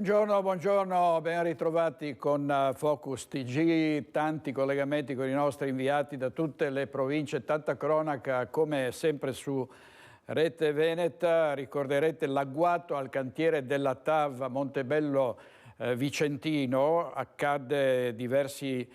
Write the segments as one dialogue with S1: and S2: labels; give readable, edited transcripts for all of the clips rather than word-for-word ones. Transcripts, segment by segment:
S1: Buongiorno, ben ritrovati con Focus TG, tanti collegamenti con i nostri inviati da tutte le province, tanta cronaca come sempre su Rete Veneta. Ricorderete l'agguato al cantiere della TAV a Montebello Vicentino, accadde diversi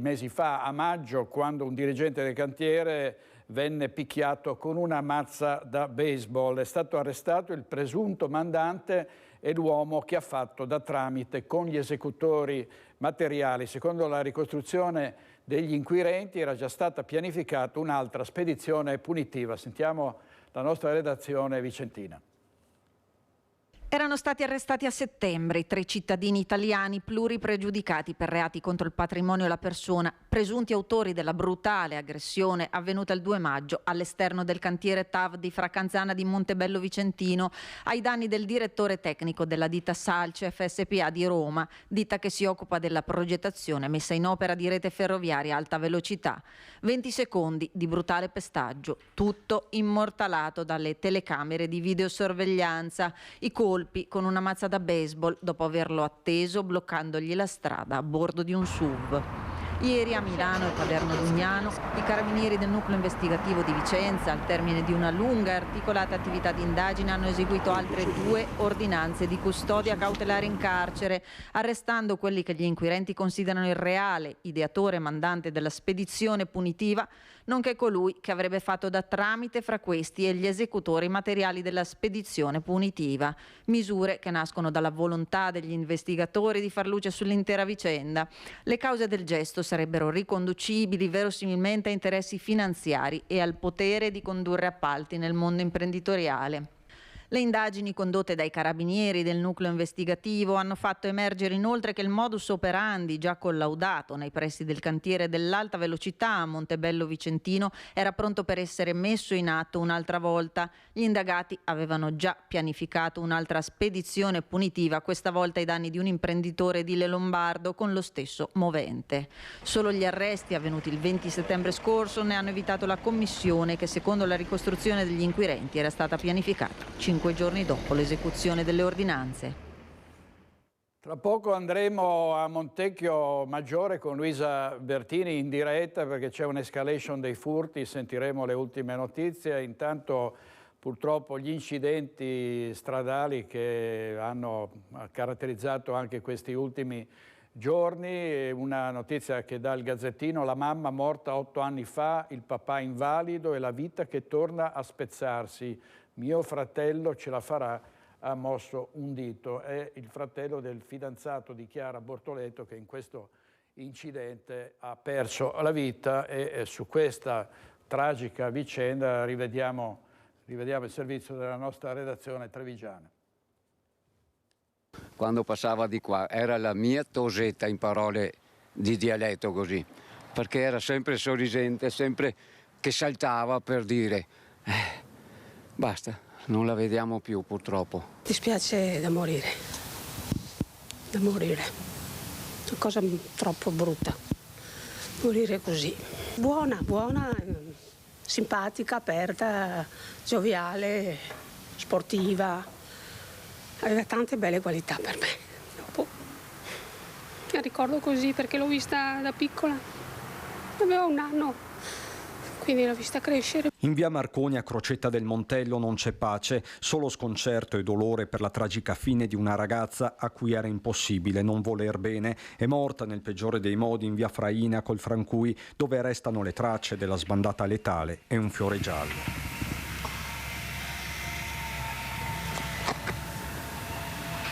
S1: mesi fa, a maggio, quando un dirigente del cantiere venne picchiato con una mazza da baseball. È stato arrestato il presunto mandante e l'uomo che ha fatto da tramite con gli esecutori materiali. Secondo la ricostruzione degli inquirenti era già stata pianificata un'altra spedizione punitiva. Sentiamo la nostra redazione vicentina.
S2: Erano stati arrestati a settembre 3 cittadini italiani pluripregiudicati per reati contro il patrimonio e la persona, presunti autori della brutale aggressione avvenuta il 2 maggio all'esterno del cantiere TAV di Fracanzana di Montebello Vicentino ai danni del direttore tecnico della ditta Salcef SPA di Roma, ditta che si occupa della progettazione e messa in opera di rete ferroviaria a alta velocità. 20 secondi di brutale pestaggio, tutto immortalato dalle telecamere di videosorveglianza. I colpi con una mazza da baseball dopo averlo atteso bloccandogli la strada a bordo di un SUV. Ieri a Milano e Paderno Dugnano i carabinieri del nucleo investigativo di Vicenza, al termine di una lunga e articolata attività di indagine, hanno eseguito altre 2 ordinanze di custodia cautelare in carcere, arrestando quelli che gli inquirenti considerano il reale ideatore e mandante della spedizione punitiva, nonché colui che avrebbe fatto da tramite fra questi e gli esecutori materiali della spedizione punitiva. Misure che nascono dalla volontà degli investigatori di far luce sull'intera vicenda. Le cause del gesto sarebbero riconducibili verosimilmente a interessi finanziari e al potere di condurre appalti nel mondo imprenditoriale. Le indagini condotte dai carabinieri del nucleo investigativo hanno fatto emergere inoltre che il modus operandi, già collaudato nei pressi del cantiere dell'alta velocità a Montebello Vicentino, era pronto per essere messo in atto un'altra volta. Gli indagati avevano già pianificato un'altra spedizione punitiva, questa volta ai danni di un imprenditore edile lombardo con lo stesso movente. Solo gli arresti avvenuti il 20 settembre scorso ne hanno evitato la commissione che, secondo la ricostruzione degli inquirenti, era stata pianificata 5 giorni dopo l'esecuzione delle ordinanze.
S1: Tra poco andremo a Montecchio Maggiore con Luisa Bertini in diretta perché c'è un'escalation dei furti, sentiremo le ultime notizie. Intanto purtroppo gli incidenti stradali che hanno caratterizzato anche questi ultimi giorni, una notizia che dà il Gazzettino: la mamma morta 8 anni fa, il papà invalido e la vita che torna a spezzarsi. Mio fratello ce la farà, ha mosso un dito. È il fratello del fidanzato di Chiara Bortoleto che in questo incidente ha perso la vita, e su questa tragica vicenda rivediamo il servizio della nostra redazione trevigiana.
S3: Quando passava di qua era la mia tosetta, in parole di dialetto così, perché era sempre sorridente, sempre che saltava per dire basta, non la vediamo più purtroppo.
S4: Dispiace da morire, una cosa troppo brutta, morire così. Buona, simpatica, aperta, gioviale, sportiva, aveva tante belle qualità per me. Dopo la ricordo così perché l'ho vista da piccola, aveva 1 anno. Quindi l'ho vista crescere.
S5: In via Marconi a Crocetta del Montello non c'è pace, solo sconcerto e dolore per la tragica fine di una ragazza a cui era impossibile non voler bene. È morta nel peggiore dei modi in via Fraina col Francui, dove restano le tracce della sbandata letale e un fiore giallo.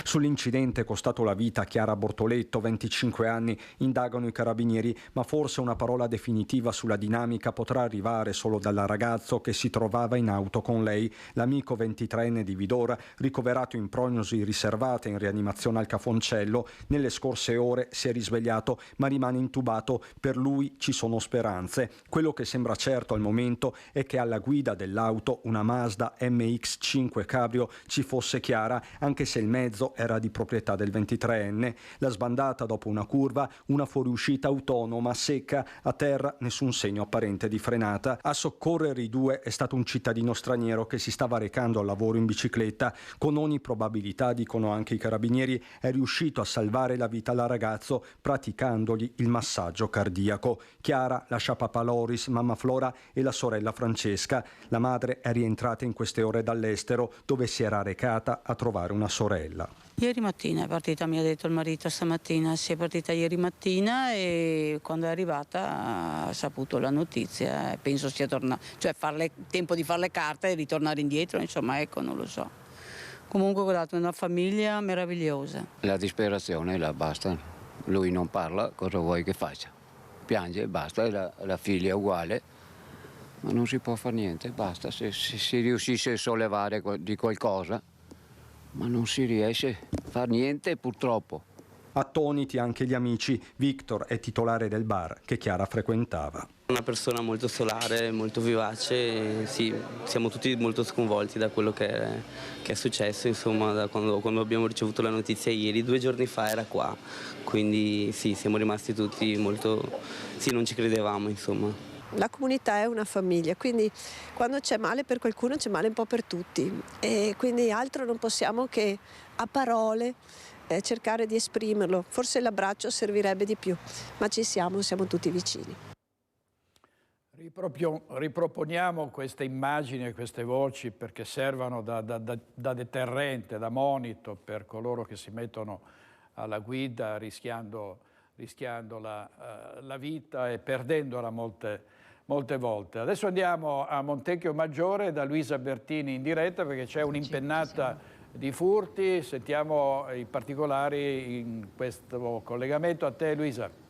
S5: Sull'incidente costato la vita a Chiara Bortoletto, 25 anni, indagano i carabinieri, ma forse una parola definitiva sulla dinamica potrà arrivare solo dal ragazzo che si trovava in auto con lei, l'amico 23enne di Vidora, ricoverato in prognosi riservata in rianimazione al Cafoncello. Nelle scorse ore si è risvegliato, ma rimane intubato. Per lui ci sono speranze. Quello che sembra certo al momento è che alla guida dell'auto, una Mazda MX-5 Cabrio, ci fosse Chiara, anche se il mezzo era di proprietà del 23enne. La sbandata dopo una curva, una fuoriuscita autonoma, secca, a terra nessun segno apparente di frenata. A soccorrere i due è stato un cittadino straniero che si stava recando al lavoro in bicicletta. Con ogni probabilità, dicono anche i carabinieri, è riuscito a salvare la vita al ragazzo praticandogli il massaggio cardiaco. Chiara lascia papà Loris, mamma Flora e la sorella Francesca. La madre è rientrata in queste ore dall'estero, dove si era recata a trovare una sorella.
S6: Ieri mattina è partita, mi ha detto il marito stamattina, si è partita ieri mattina e quando è arrivata ha saputo la notizia, penso sia tornata, cioè tempo di fare le carte e ritornare indietro, insomma, ecco, non lo so. Comunque guardate, una famiglia meravigliosa.
S3: La disperazione, là, basta. Lui non parla, cosa vuoi che faccia? Piange, basta, e la figlia è uguale, ma non si può fare niente, basta. Se si riuscisse a sollevare di qualcosa, ma non si riesce a fare niente purtroppo.
S5: Attoniti anche gli amici. Victor è titolare del bar che Chiara frequentava.
S7: Una persona molto solare, molto vivace, sì, siamo tutti molto sconvolti da quello che è successo, insomma, da quando abbiamo ricevuto la notizia ieri, 2 giorni fa era qua, quindi sì, siamo rimasti tutti molto, sì, non ci credevamo, insomma.
S8: La comunità è una famiglia, quindi quando c'è male per qualcuno c'è male un po' per tutti e quindi altro non possiamo che a parole cercare di esprimerlo. Forse l'abbraccio servirebbe di più, ma siamo tutti vicini.
S1: Riproponiamo queste immagini e queste voci perché servano da deterrente, da monito per coloro che si mettono alla guida rischiando la vita e perdendola molte volte. Adesso andiamo a Montecchio Maggiore da Luisa Bertini in diretta perché c'è un'impennata di furti. Sentiamo i particolari in questo collegamento. A te, Luisa.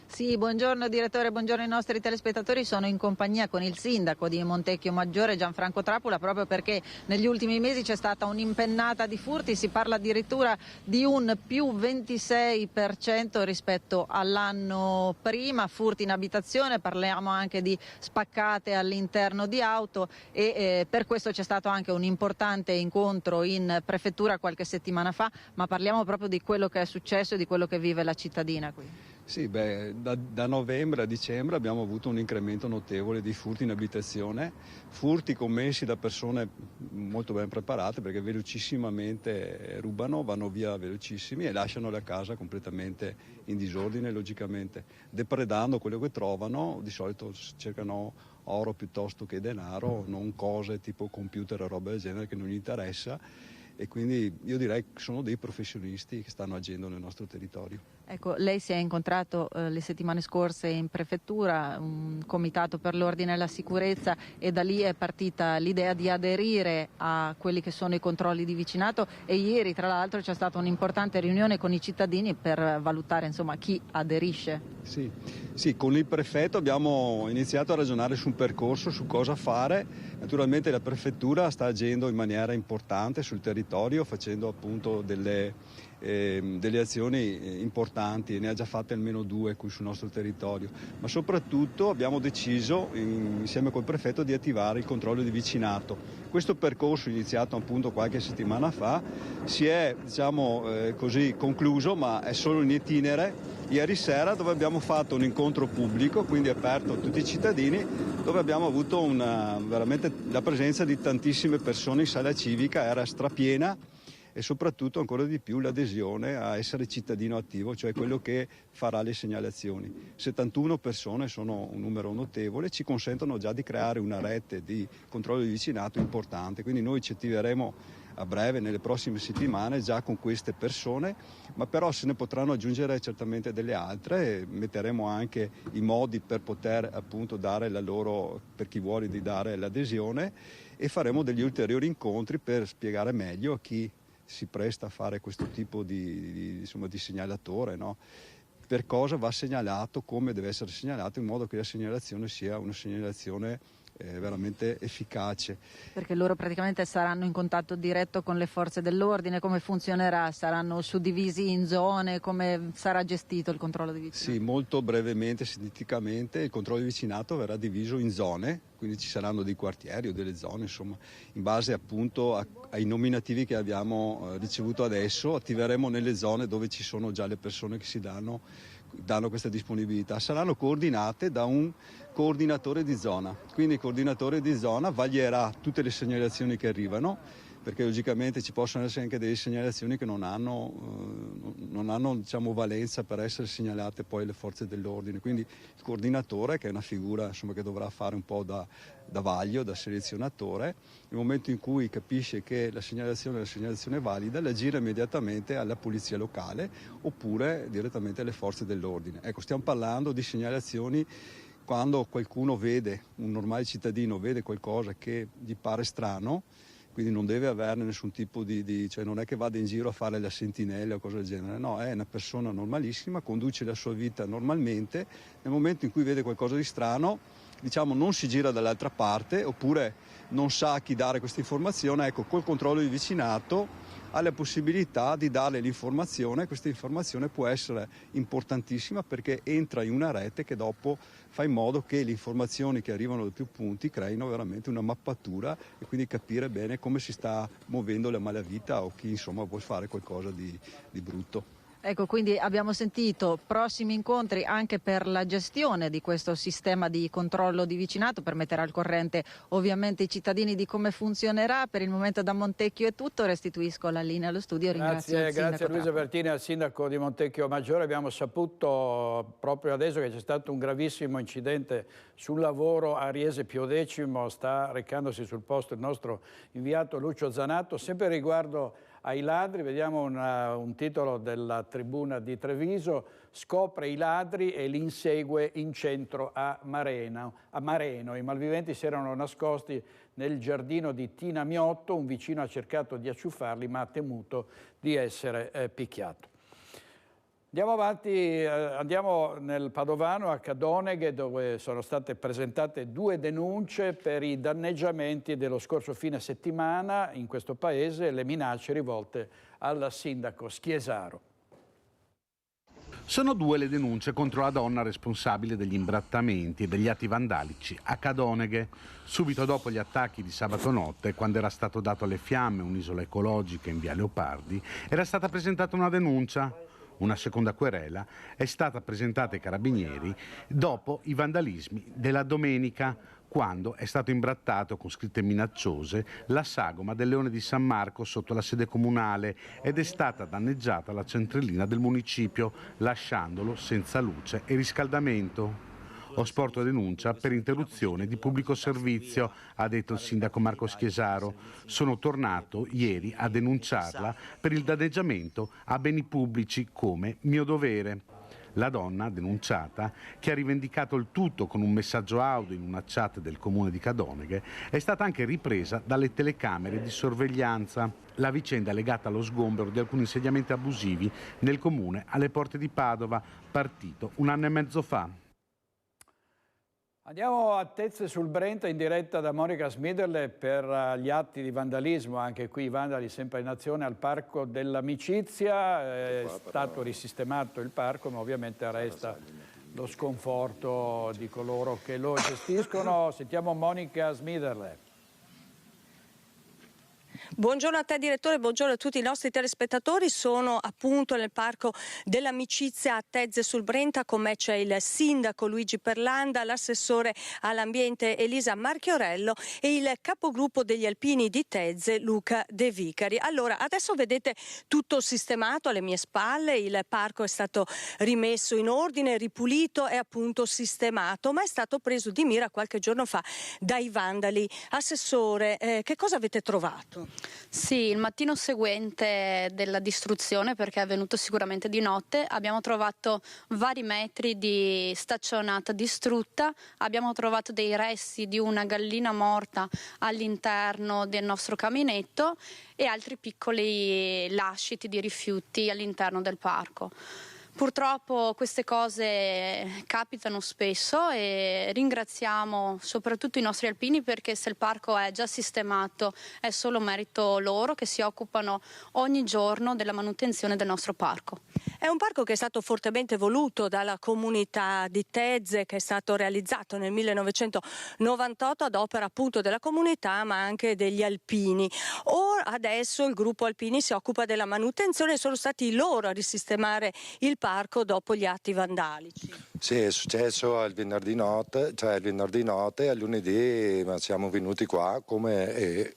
S2: Sì, buongiorno direttore, buongiorno ai nostri telespettatori. Sono in compagnia con il sindaco di Montecchio Maggiore, Gianfranco Trapula, proprio perché negli ultimi mesi c'è stata un'impennata di furti, si parla addirittura di un più 26% rispetto all'anno prima, furti in abitazione, parliamo anche di spaccate all'interno di auto e per questo c'è stato anche un importante incontro in prefettura qualche settimana fa, ma parliamo proprio di quello che è successo e di quello che vive la cittadina qui.
S9: Sì, da novembre a dicembre abbiamo avuto un incremento notevole di furti in abitazione, furti commessi da persone molto ben preparate perché velocissimamente rubano, vanno via velocissimi e lasciano la casa completamente in disordine, logicamente, depredando quello che trovano, di solito cercano oro piuttosto che denaro, non cose tipo computer o roba del genere che non gli interessa. E quindi io direi che sono dei professionisti che stanno agendo nel nostro territorio.
S2: Ecco, lei si è incontrato le settimane scorse in prefettura, un comitato per l'ordine e la sicurezza e da lì è partita l'idea di aderire a quelli che sono i controlli di vicinato e ieri tra l'altro c'è stata un'importante riunione con i cittadini per valutare insomma chi aderisce.
S9: Sì, con il prefetto abbiamo iniziato a ragionare su un percorso, su cosa fare. Naturalmente la prefettura sta agendo in maniera importante sul territorio facendo appunto delle azioni importanti e ne ha già fatte almeno 2 qui sul nostro territorio, ma soprattutto abbiamo deciso insieme col prefetto di attivare il controllo di vicinato. Questo percorso iniziato appunto qualche settimana fa si è così concluso, ma è solo in itinere. Ieri sera dove abbiamo fatto un incontro pubblico, quindi aperto a tutti i cittadini, dove abbiamo avuto veramente la presenza di tantissime persone in sala civica, era strapiena e soprattutto ancora di più l'adesione a essere cittadino attivo, cioè quello che farà le segnalazioni. 71 persone sono un numero notevole, ci consentono già di creare una rete di controllo di vicinato importante, quindi noi ci attiveremo a breve, nelle prossime settimane, già con queste persone, ma però se ne potranno aggiungere certamente delle altre, metteremo anche i modi per poter appunto dare la loro, per chi vuole di dare l'adesione e faremo degli ulteriori incontri per spiegare meglio a chi si presta a fare questo tipo di segnalatore, no? Per cosa va segnalato, come deve essere segnalato, in modo che la segnalazione sia una segnalazione veramente efficace.
S2: Perché loro praticamente saranno in contatto diretto con le forze dell'ordine, come funzionerà? Saranno suddivisi in zone, come sarà gestito il controllo di vicinato?
S9: Sì, molto brevemente, sinteticamente, il controllo di vicinato verrà diviso in zone, quindi ci saranno dei quartieri o delle zone, insomma, in base appunto ai nominativi che abbiamo ricevuto adesso, attiveremo nelle zone dove ci sono già le persone che si danno questa disponibilità. Saranno coordinate da un coordinatore di zona, quindi il coordinatore di zona vaglierà tutte le segnalazioni che arrivano, perché logicamente ci possono essere anche delle segnalazioni che non hanno diciamo, valenza per essere segnalate poi alle forze dell'ordine, quindi il coordinatore, che è una figura insomma, che dovrà fare un po' da vaglio, da selezionatore, nel momento in cui capisce che la segnalazione è valida, la gira immediatamente alla polizia locale oppure direttamente alle forze dell'ordine. Ecco, stiamo parlando di segnalazioni quando qualcuno vede, un normale cittadino vede qualcosa che gli pare strano, quindi non deve averne nessun tipo cioè non è che vada in giro a fare la sentinella o cose del genere, no, è una persona normalissima, conduce la sua vita normalmente, nel momento in cui vede qualcosa di strano, diciamo non si gira dall'altra parte oppure non sa a chi dare questa informazione, ecco, col controllo di vicinato ha la possibilità di dare l'informazione, questa informazione può essere importantissima perché entra in una rete che dopo fa in modo che le informazioni che arrivano da più punti creino veramente una mappatura e quindi capire bene come si sta muovendo la malavita o chi insomma vuole fare qualcosa di brutto.
S2: Ecco, quindi abbiamo sentito prossimi incontri anche per la gestione di questo sistema di controllo di vicinato, per mettere al corrente ovviamente i cittadini di come funzionerà. Per il momento da Montecchio è tutto, restituisco la linea allo studio.
S1: Grazie a Luisa Bertini, al sindaco di Montecchio Maggiore. Abbiamo saputo proprio adesso che c'è stato un gravissimo incidente sul lavoro a Riese Pio X, sta recandosi sul posto il nostro inviato Lucio Zanato. Sempre riguardo ai ladri, vediamo un titolo della Tribuna di Treviso: scopre i ladri e li insegue in centro a Mareno. I malviventi si erano nascosti nel giardino di Tina Miotto, un vicino ha cercato di acciuffarli ma ha temuto di essere picchiato. Andiamo avanti, andiamo nel Padovano, a Cadoneghe, dove sono state presentate 2 denunce per i danneggiamenti dello scorso fine settimana in questo paese e le minacce rivolte al sindaco Schiesaro.
S10: Sono 2 le denunce contro la donna responsabile degli imbrattamenti e degli atti vandalici a Cadoneghe. Subito dopo gli attacchi di sabato notte, quando era stato dato alle fiamme un'isola ecologica in via Leopardi, era stata presentata una denuncia. Una seconda querela è stata presentata ai carabinieri dopo i vandalismi della domenica, quando è stato imbrattato con scritte minacciose la sagoma del Leone di San Marco sotto la sede comunale ed è stata danneggiata la centralina del municipio, lasciandolo senza luce e riscaldamento. Ho sporto denuncia per interruzione di pubblico servizio, ha detto il sindaco Marco Schiesaro. Sono tornato ieri a denunciarla per il danneggiamento a beni pubblici come mio dovere. La donna denunciata, che ha rivendicato il tutto con un messaggio audio in una chat del comune di Cadoneghe, è stata anche ripresa dalle telecamere di sorveglianza. La vicenda è legata allo sgombero di alcuni insediamenti abusivi nel comune alle porte di Padova, partito 1 anno e mezzo fa.
S1: Andiamo a Tezze sul Brenta in diretta da Monica Smiderle per gli atti di vandalismo, anche qui i vandali sempre in azione al Parco dell'Amicizia. È stato risistemato il parco, ma ovviamente resta lo sconforto di coloro che lo gestiscono. Sentiamo Monica Smiderle.
S11: Buongiorno a te direttore, buongiorno a tutti i nostri telespettatori. Sono appunto nel Parco dell'Amicizia a Tezze sul Brenta. Con me c'è il sindaco Luigi Perlanda, l'assessore all'ambiente Elisa Marchiorello e il capogruppo degli alpini di Tezze Luca De Vicari. Allora, adesso vedete tutto sistemato alle mie spalle, il parco è stato rimesso in ordine, ripulito e appunto sistemato, ma è stato preso di mira qualche giorno fa dai vandali. Assessore, che cosa avete trovato?
S12: Sì, il mattino seguente della distruzione, perché è avvenuto sicuramente di notte, abbiamo trovato vari metri di staccionata distrutta, abbiamo trovato dei resti di una gallina morta all'interno del nostro caminetto e altri piccoli lasciti di rifiuti all'interno del parco. Purtroppo queste cose capitano spesso e ringraziamo soprattutto i nostri alpini, perché se il parco è già sistemato è solo merito loro, che si occupano ogni giorno della manutenzione del nostro parco.
S11: È un parco che è stato fortemente voluto dalla comunità di Tezze, che è stato realizzato nel 1998 ad opera appunto della comunità ma anche degli alpini. Adesso il gruppo alpini si occupa della manutenzione e sono stati loro a risistemare il parco dopo gli atti vandalici.
S13: Sì, è successo il venerdì notte, al lunedì siamo venuti qua come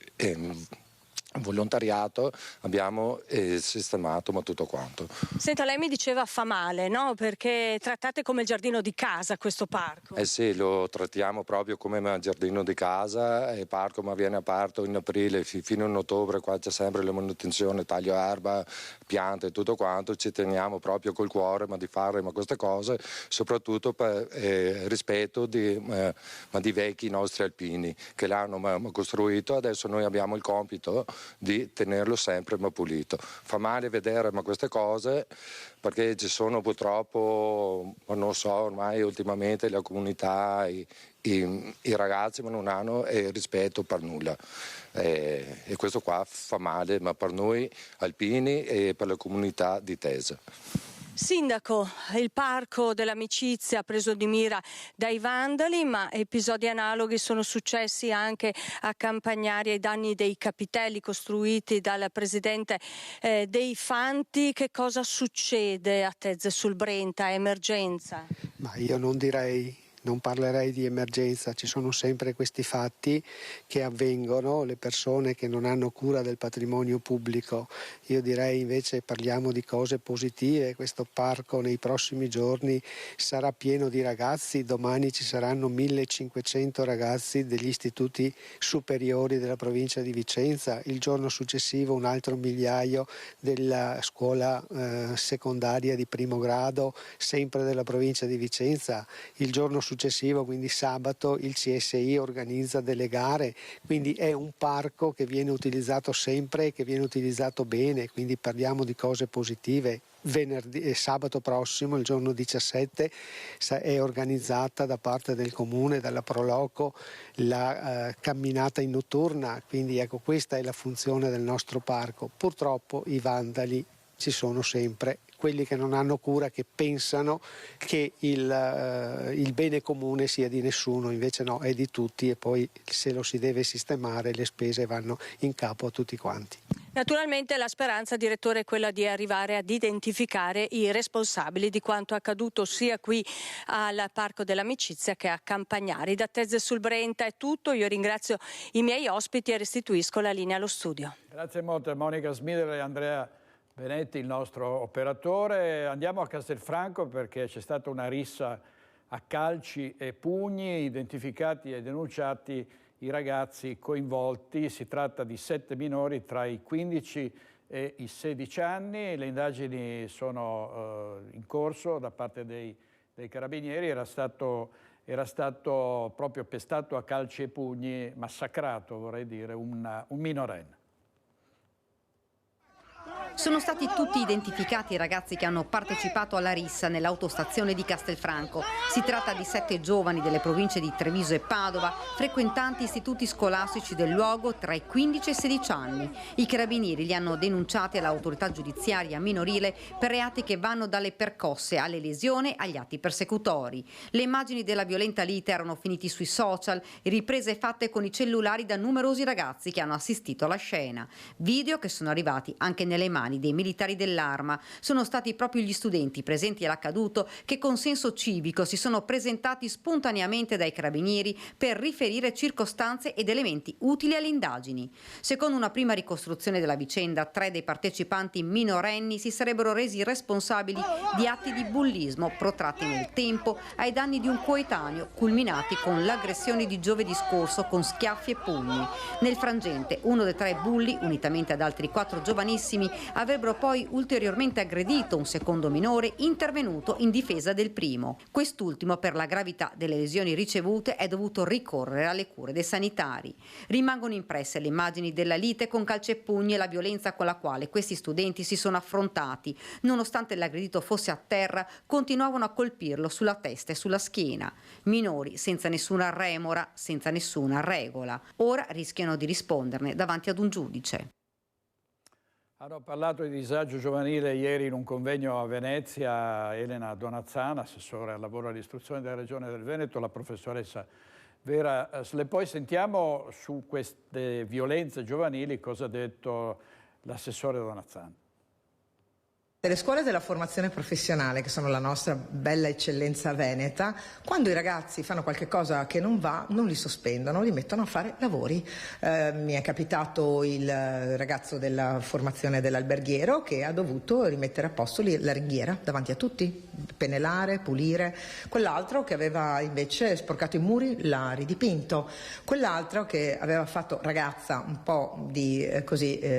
S13: volontariato, abbiamo sistemato tutto quanto.
S11: Senta, lei mi diceva fa male, no? Perché trattate come il giardino di casa questo parco.
S13: Sì, lo trattiamo proprio come un giardino di casa, il parco viene aperto in aprile fino in ottobre, qua c'è sempre la manutenzione, taglio erba, piante e tutto quanto, ci teniamo proprio col cuore di fare queste cose, soprattutto per rispetto di vecchi nostri alpini che l'hanno costruito, adesso noi abbiamo il compito di tenerlo sempre pulito. Fa male vedere queste cose perché ci sono purtroppo, non so, ormai ultimamente la comunità, i ragazzi non hanno rispetto per nulla e questo qua fa male per noi alpini e per la comunità di Tezze.
S11: Sindaco, il parco dell'amicizia preso di mira dai vandali, ma episodi analoghi sono successi anche a Campagnari ai danni dei capitelli costruiti dal presidente dei Fanti. Che cosa succede a Tezze sul Brenta? È emergenza?
S14: Ma io non parlerei di emergenza, ci sono sempre questi fatti che avvengono, le persone che non hanno cura del patrimonio pubblico. Io direi invece parliamo di cose positive, questo parco nei prossimi giorni sarà pieno di ragazzi, domani ci saranno 1500 ragazzi degli istituti superiori della provincia di Vicenza, il giorno successivo un altro migliaio della scuola secondaria di primo grado, sempre della provincia di Vicenza, il giorno successivo, quindi sabato, il CSI organizza delle gare, quindi è un parco che viene utilizzato sempre e che viene utilizzato bene, quindi parliamo di cose positive. Sabato prossimo, il giorno 17, è organizzata da parte del comune, dalla Proloco, la camminata in notturna, quindi ecco, questa è la funzione del nostro parco. Purtroppo i vandali ci sono sempre, quelli che non hanno cura, che pensano che il bene comune sia di nessuno, invece no, è di tutti e poi se lo si deve sistemare le spese vanno in capo a tutti quanti.
S11: Naturalmente la speranza, direttore, è quella di arrivare ad identificare i responsabili di quanto accaduto sia qui al Parco dell'Amicizia che a Campagnari. Da Tezze sul Brenta è tutto, io ringrazio i miei ospiti e restituisco la linea allo studio.
S1: Grazie molto a Monica Smider e Andrea Benetti, il nostro operatore. Andiamo a Castelfranco perché c'è stata una rissa a calci e pugni, identificati e denunciati i ragazzi coinvolti. Si tratta di 7 minori tra i 15 e i 16 anni. Le indagini sono in corso da parte dei carabinieri. Era stato proprio pestato a calci e pugni, massacrato vorrei dire, un minorenne.
S2: Sono stati tutti identificati i ragazzi che hanno partecipato alla rissa nell'autostazione di Castelfranco. Si tratta di 7 giovani delle province di Treviso e Padova, frequentanti istituti scolastici del luogo tra i 15 e i 16 anni. I carabinieri li hanno denunciati all'autorità giudiziaria minorile per reati che vanno dalle percosse alle lesioni agli atti persecutori. Le immagini della violenta lite erano finiti sui social, riprese fatte con i cellulari da numerosi ragazzi che hanno assistito alla scena. Video che sono arrivati anche nelle mani dei militari dell'Arma. Sono stati proprio gli studenti presenti all'accaduto che con senso civico si sono presentati spontaneamente dai carabinieri per riferire circostanze ed elementi utili alle indagini. Secondo una prima ricostruzione della vicenda, 3 dei partecipanti minorenni si sarebbero resi responsabili di atti di bullismo protratti nel tempo ai danni di un coetaneo, culminati con l'aggressione di giovedì scorso con schiaffi e pugni. Nel frangente, uno dei 3 bulli, unitamente ad altri 4 giovanissimi,
S15: avrebbero poi ulteriormente aggredito un secondo minore intervenuto in difesa del primo. Quest'ultimo, per la gravità delle lesioni ricevute, è dovuto ricorrere alle cure dei sanitari. Rimangono impresse le immagini della lite con calci e pugni e la violenza con la quale questi studenti si sono affrontati. Nonostante l'aggredito fosse a terra, continuavano a colpirlo sulla testa e sulla schiena. Minori senza nessuna remora, senza nessuna regola. Ora rischiano di risponderne davanti ad un giudice.
S1: Hanno parlato di disagio giovanile ieri in un convegno a Venezia Elena Donazzana, assessore al lavoro e all'istruzione della Regione del Veneto, la professoressa Vera Slepoi. Sentiamo su queste violenze giovanili cosa ha detto l'assessore Donazzana.
S16: Le scuole della formazione professionale, che sono la nostra bella eccellenza veneta, quando i ragazzi fanno qualche cosa che non va, non li sospendono, li mettono a fare lavori. Mi è capitato il ragazzo della formazione dell'alberghiero che ha dovuto rimettere a posto la ringhiera davanti a tutti, pennellare, pulire. Quell'altro che aveva invece sporcato i muri l'ha ridipinto. Quell'altro che aveva fatto, ragazza, un po' di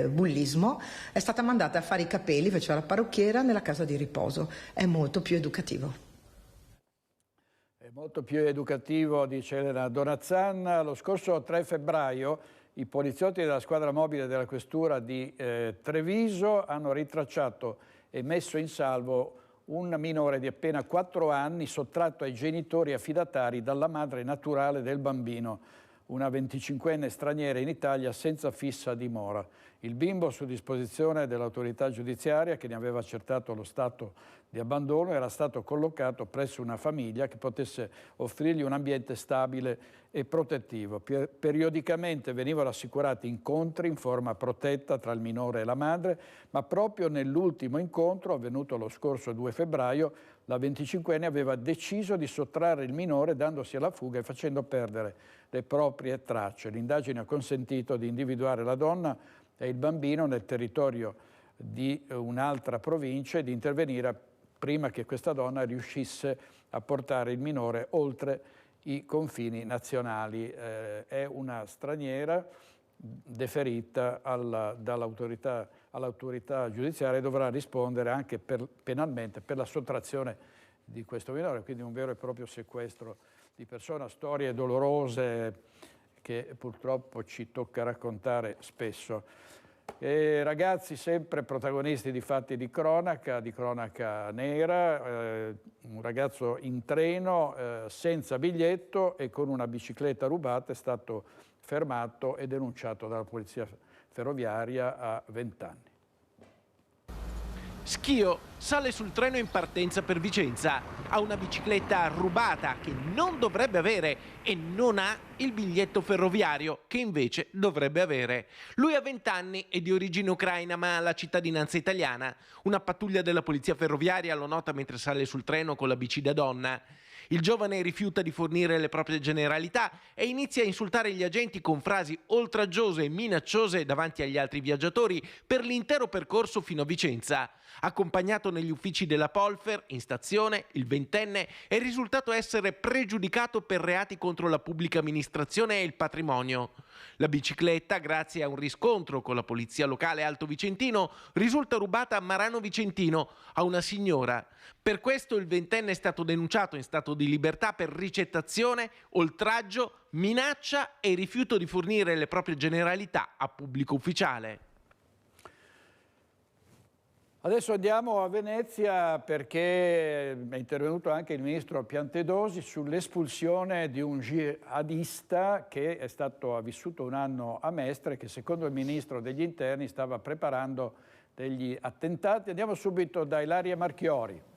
S16: bullismo, è stata mandata a fare i capelli, faceva la parrucchiera nella casa di riposo. È molto più educativo.
S1: È molto più educativo, dice Elena Donazzana. Lo scorso 3 febbraio i poliziotti della squadra mobile della questura di Treviso hanno ritracciato e messo in salvo un minore di appena 4 anni sottratto ai genitori affidatari dalla madre naturale del bambino, una 25enne straniera in Italia senza fissa dimora. Il bimbo, su disposizione dell'autorità giudiziaria che ne aveva accertato lo stato di abbandono, era stato collocato presso una famiglia che potesse offrirgli un ambiente stabile e protettivo. Periodicamente venivano assicurati incontri in forma protetta tra il minore e la madre, ma proprio nell'ultimo incontro, avvenuto lo scorso 2 febbraio, la 25enne aveva deciso di sottrarre il minore dandosi alla fuga e facendo perdere le proprie tracce. L'indagine ha consentito di individuare la donna e il bambino nel territorio di un'altra provincia e di intervenire prima che questa donna riuscisse a portare il minore oltre i confini nazionali. È una straniera deferita all'autorità giudiziaria e dovrà rispondere anche penalmente per la sottrazione di questo minore, quindi un vero e proprio sequestro di persona, storie dolorose che purtroppo ci tocca raccontare spesso. Ragazzi sempre protagonisti di fatti di cronaca nera, un ragazzo in treno senza biglietto e con una bicicletta rubata è stato fermato e denunciato dalla polizia ferroviaria a 20 anni.
S17: Schio sale sul treno in partenza per Vicenza, ha una bicicletta rubata che non dovrebbe avere e non ha il biglietto ferroviario che invece dovrebbe avere. Lui ha 20 anni, è di origine ucraina ma ha la cittadinanza italiana. Una pattuglia della polizia ferroviaria lo nota mentre sale sul treno con la bici da donna. Il giovane rifiuta di fornire le proprie generalità e inizia a insultare gli agenti con frasi oltraggiose e minacciose davanti agli altri viaggiatori per l'intero percorso fino a Vicenza. Accompagnato negli uffici della Polfer, in stazione, il ventenne è risultato essere pregiudicato per reati contro la pubblica amministrazione e il patrimonio. La bicicletta, grazie a un riscontro con la polizia locale Alto Vicentino, risulta rubata a Marano Vicentino, a una signora. Per questo il ventenne è stato denunciato in stato di libertà per ricettazione, oltraggio, minaccia e rifiuto di fornire le proprie generalità a pubblico ufficiale.
S1: Adesso andiamo a Venezia perché è intervenuto anche il ministro Piantedosi sull'espulsione di un jihadista che ha vissuto un anno a Mestre, che secondo il ministro degli interni stava preparando degli attentati. Andiamo subito da Ilaria Marchiori.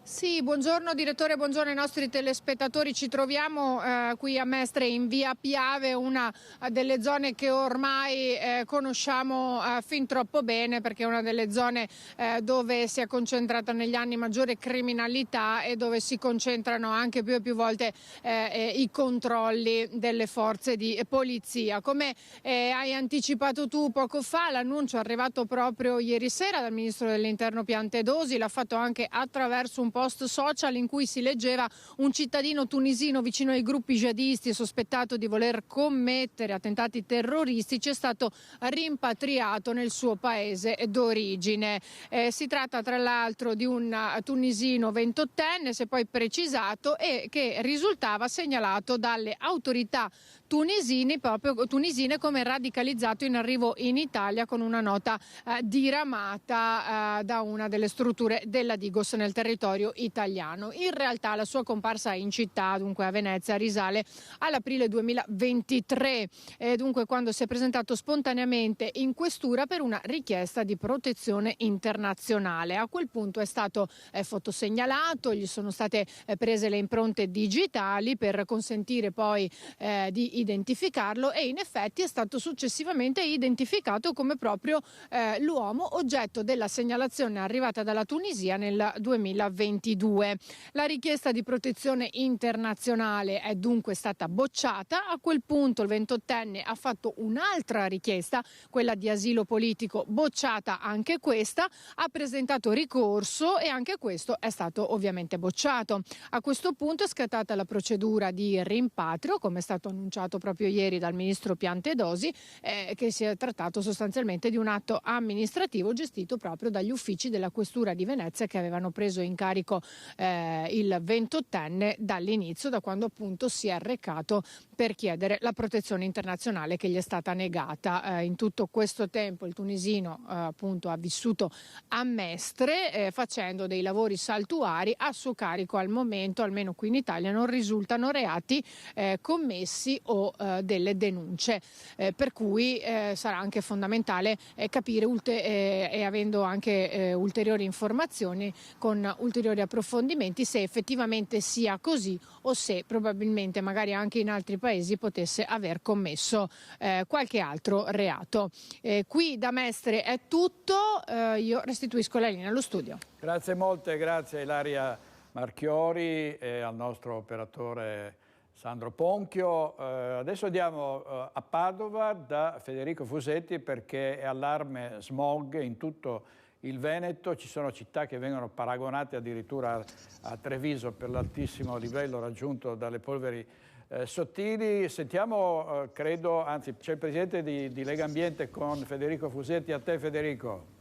S18: Sì, buongiorno direttore, buongiorno ai nostri telespettatori. Ci troviamo qui a Mestre in via Piave, una delle zone che ormai conosciamo fin troppo bene, perché è una delle zone dove si è concentrata negli anni maggiore criminalità e dove si concentrano anche più e più volte i controlli delle forze di polizia. Come hai anticipato tu poco fa, l'annuncio è arrivato proprio ieri sera dal ministro dell'interno Piantedosi, l'ha fatto anche attraverso un post social in cui si leggeva: un cittadino tunisino vicino ai gruppi jihadisti e sospettato di voler commettere attentati terroristici è stato rimpatriato nel suo paese d'origine. Si tratta tra l'altro di un tunisino 28enne, si è poi precisato, e che risultava segnalato dalle autorità tunisine come radicalizzato in arrivo in Italia con una nota diramata da una delle strutture della Digos nel territorio italiano. In realtà la sua comparsa in città, dunque a Venezia, risale all'aprile 2023, dunque quando si è presentato spontaneamente in questura per una richiesta di protezione internazionale. A quel punto è stato fotosegnalato, gli sono state prese le impronte digitali per consentire poi di identificarlo, e in effetti è stato successivamente identificato come proprio l'uomo oggetto della segnalazione arrivata dalla Tunisia nel 2022. La richiesta di protezione internazionale è dunque stata bocciata. A quel punto il 28enne ha fatto un'altra richiesta, quella di asilo politico, bocciata anche questa, ha presentato ricorso e anche questo è stato ovviamente bocciato. A questo punto è scattata la procedura di rimpatrio, come è stato annunciato proprio ieri dal ministro Piantedosi, che si è trattato sostanzialmente di un atto amministrativo gestito proprio dagli uffici della Questura di Venezia, che avevano preso in carico il 28enne dall'inizio, da quando appunto si è recato per chiedere la protezione internazionale che gli è stata negata. In tutto questo tempo il tunisino appunto ha vissuto a Mestre, facendo dei lavori saltuari. A suo carico al momento, almeno qui in Italia, non risultano reati commessi o delle denunce, per cui sarà anche fondamentale capire e avendo anche ulteriori informazioni con ulteriori approfondimenti se effettivamente sia così o se probabilmente magari anche in altri paesi potesse aver commesso qualche altro reato. Qui da Mestre è tutto, io restituisco la linea allo studio.
S1: Grazie molte, grazie a Ilaria Marchiori e al nostro operatore Sandro Ponchio. Adesso andiamo a Padova da Federico Fusetti, perché è allarme smog in tutto il Veneto. Ci sono città che vengono paragonate addirittura a Treviso per l'altissimo livello raggiunto dalle polveri sottili. Sentiamo, credo, anzi c'è il presidente di Lega Ambiente con Federico Fusetti. A te Federico.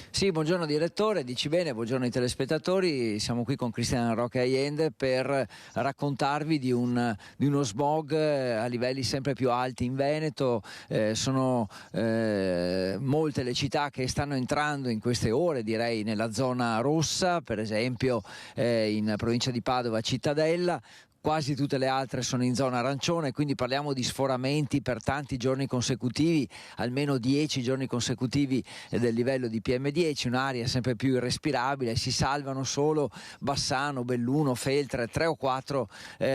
S19: Sì, buongiorno direttore, dici bene, buongiorno ai telespettatori. Siamo qui con Cristiana Roque Allende per raccontarvi di uno smog a livelli sempre più alti in Veneto. Sono molte le città che stanno entrando in queste ore, direi, nella zona rossa, per esempio in provincia di Padova, Cittadella. Quasi tutte le altre sono in zona arancione, quindi parliamo di sforamenti per tanti giorni consecutivi, almeno 10 giorni consecutivi del livello di PM10, un'aria sempre più irrespirabile. Si salvano solo Bassano, Belluno, Feltre, 3 o 4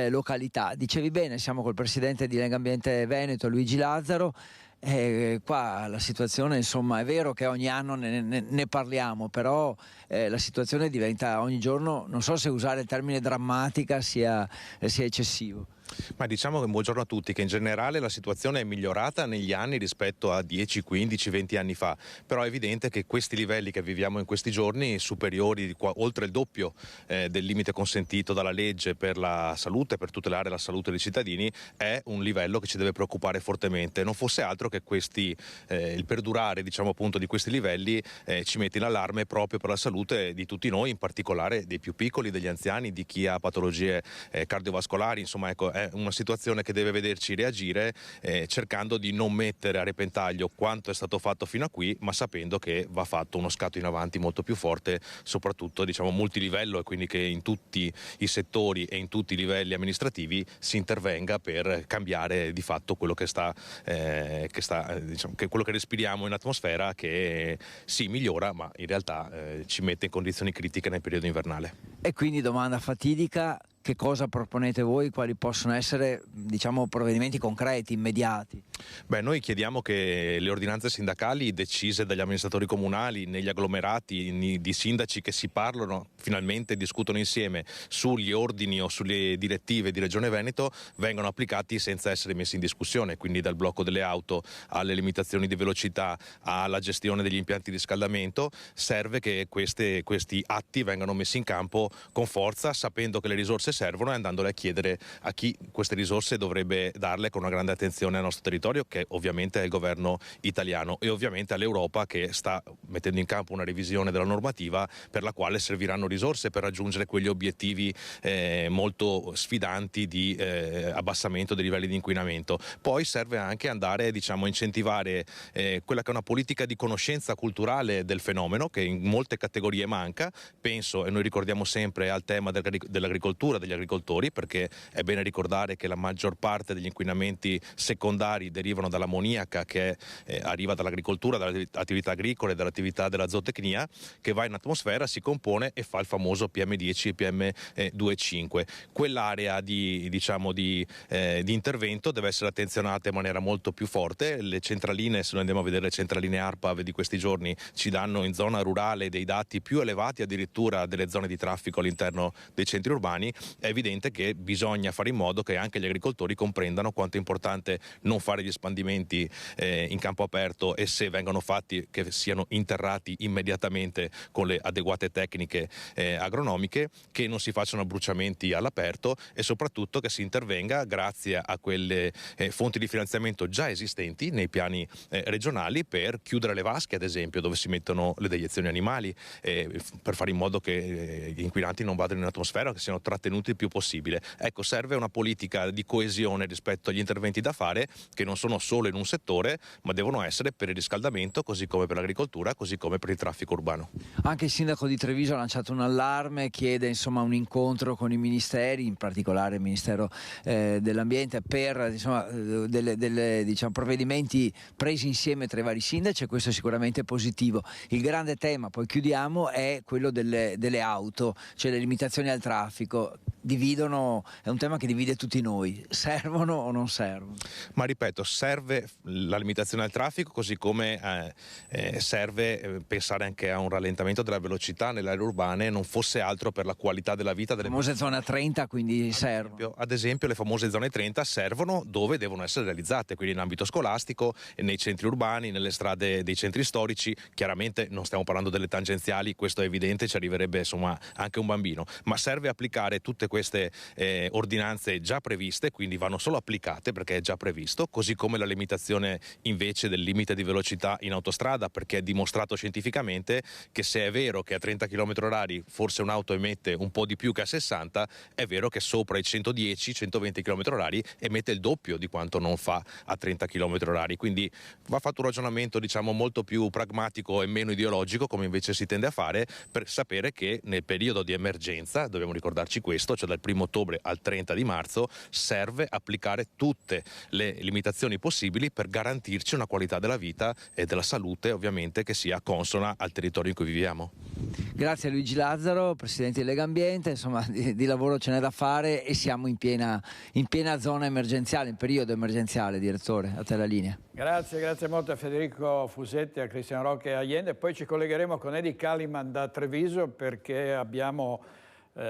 S19: località. Dicevi bene, siamo col presidente di Lega Ambiente Veneto, Luigi Lazzaro. Qua la situazione, insomma, è vero che ogni anno ne parliamo, però la situazione diventa ogni giorno, non so se usare il termine drammatica sia eccessivo.
S20: Ma diciamo che buongiorno a tutti, che in generale la situazione è migliorata negli anni rispetto a 10, 15, 20 anni fa, però è evidente che questi livelli che viviamo in questi giorni, superiori oltre il doppio del limite consentito dalla legge per la salute, per tutelare la salute dei cittadini, è un livello che ci deve preoccupare fortemente. Non fosse altro che il perdurare, diciamo, appunto, di questi livelli ci mette in allarme proprio per la salute di tutti noi, in particolare dei più piccoli, degli anziani, di chi ha patologie cardiovascolari. Insomma, ecco, è una situazione che deve vederci reagire cercando di non mettere a repentaglio quanto è stato fatto fino a qui, ma sapendo che va fatto uno scatto in avanti molto più forte, soprattutto, diciamo, multilivello, e quindi che in tutti i settori e in tutti i livelli amministrativi si intervenga per cambiare di fatto quello diciamo, che quello che respiriamo in atmosfera, che sì, migliora, ma in realtà ci mette in condizioni critiche nel periodo invernale.
S19: E quindi domanda fatidica: che cosa proponete voi, quali possono essere, diciamo, provvedimenti concreti, immediati?
S20: Beh, noi chiediamo che le ordinanze sindacali decise dagli amministratori comunali, negli agglomerati di sindaci che si parlano, finalmente discutono insieme sugli ordini o sulle direttive di Regione Veneto, vengano applicati senza essere messi in discussione, quindi dal blocco delle auto alle limitazioni di velocità alla gestione degli impianti di riscaldamento. Serve che questi atti vengano messi in campo con forza, sapendo che le risorse servono e andandole a chiedere a chi queste risorse dovrebbe darle con una grande attenzione al nostro territorio, che ovviamente è il governo italiano, e ovviamente all'Europa, che sta mettendo in campo una revisione della normativa per la quale serviranno risorse per raggiungere quegli obiettivi molto sfidanti di abbassamento dei livelli di inquinamento. Poi serve anche andare, diciamo, a incentivare quella che è una politica di conoscenza culturale del fenomeno, che in molte categorie manca. Penso, e noi ricordiamo sempre, al tema dell'agricoltura, degli agricoltori, perché è bene ricordare che la maggior parte degli inquinamenti secondari derivano dall'ammoniaca che arriva dall'agricoltura, dalle attività agricole, dall'attività della zootecnia, che va in atmosfera, si compone e fa il famoso PM10 e PM2,5. Quell'area di intervento deve essere attenzionata in maniera molto più forte. Le centraline, se noi andiamo a vedere le centraline ARPAV di questi giorni, ci danno in zona rurale dei dati più elevati addirittura delle zone di traffico all'interno dei centri urbani. È evidente che bisogna fare in modo che anche gli agricoltori comprendano quanto è importante non fare gli spandimenti in campo aperto, e se vengono fatti che siano interrati immediatamente con le adeguate tecniche agronomiche, che non si facciano bruciamenti all'aperto, e soprattutto che si intervenga grazie a quelle fonti di finanziamento già esistenti nei piani regionali per chiudere le vasche, ad esempio, dove si mettono le deiezioni animali, per fare in modo che gli inquinanti non vadano in atmosfera, che siano trattenuti il più possibile. Ecco, serve una politica di coesione rispetto agli interventi da fare, che non sono solo in un settore, ma devono essere per il riscaldamento, così come per l'agricoltura, così come per il traffico urbano.
S19: Anche il sindaco di Treviso ha lanciato un allarme, chiede insomma un incontro con i ministeri, in particolare il Ministero dell'Ambiente, per diciamo, provvedimenti presi insieme tra i vari sindaci, e questo è sicuramente positivo. Il grande tema, poi chiudiamo, è quello delle auto, cioè le limitazioni al traffico. È un tema che divide tutti noi. Servono o non servono?
S20: Ma ripeto, serve la limitazione al traffico, così come serve pensare anche a un rallentamento della velocità nelle aree urbane, non fosse altro per la qualità della vita delle
S19: famose zone 30, quindi servono.
S20: Ad esempio le famose zone 30 servono dove devono essere realizzate, quindi in ambito scolastico, nei centri urbani, nelle strade dei centri storici. Chiaramente non stiamo parlando delle tangenziali, questo è evidente, ci arriverebbe insomma anche un bambino, ma serve applicare tutte queste ordinanze già previste, quindi vanno solo applicate perché è già previsto, così come la limitazione invece del limite di velocità in autostrada, perché è dimostrato scientificamente che se è vero che a 30 km/h forse un'auto emette un po' di più che a 60, è vero che sopra i 110-120 km/h emette il doppio di quanto non fa a 30 km/h. Quindi va fatto un ragionamento, diciamo, molto più pragmatico e meno ideologico, come invece si tende a fare, per sapere che nel periodo di emergenza, dobbiamo ricordarci questo, cioè dal 1 ottobre al 30 di marzo, serve applicare tutte le limitazioni possibili per garantirci una qualità della vita e della salute, ovviamente, che sia consona al territorio in cui viviamo.
S19: Grazie a Luigi Lazzaro, Presidente di Legambiente. Insomma, di lavoro ce n'è da fare e siamo in piena zona emergenziale, in periodo emergenziale. Direttore, a te la linea.
S1: Grazie molto a Federico Fusetti, a Cristian Rocche e a Allende. Poi ci collegheremo con Edi Kaliman da Treviso, perché abbiamo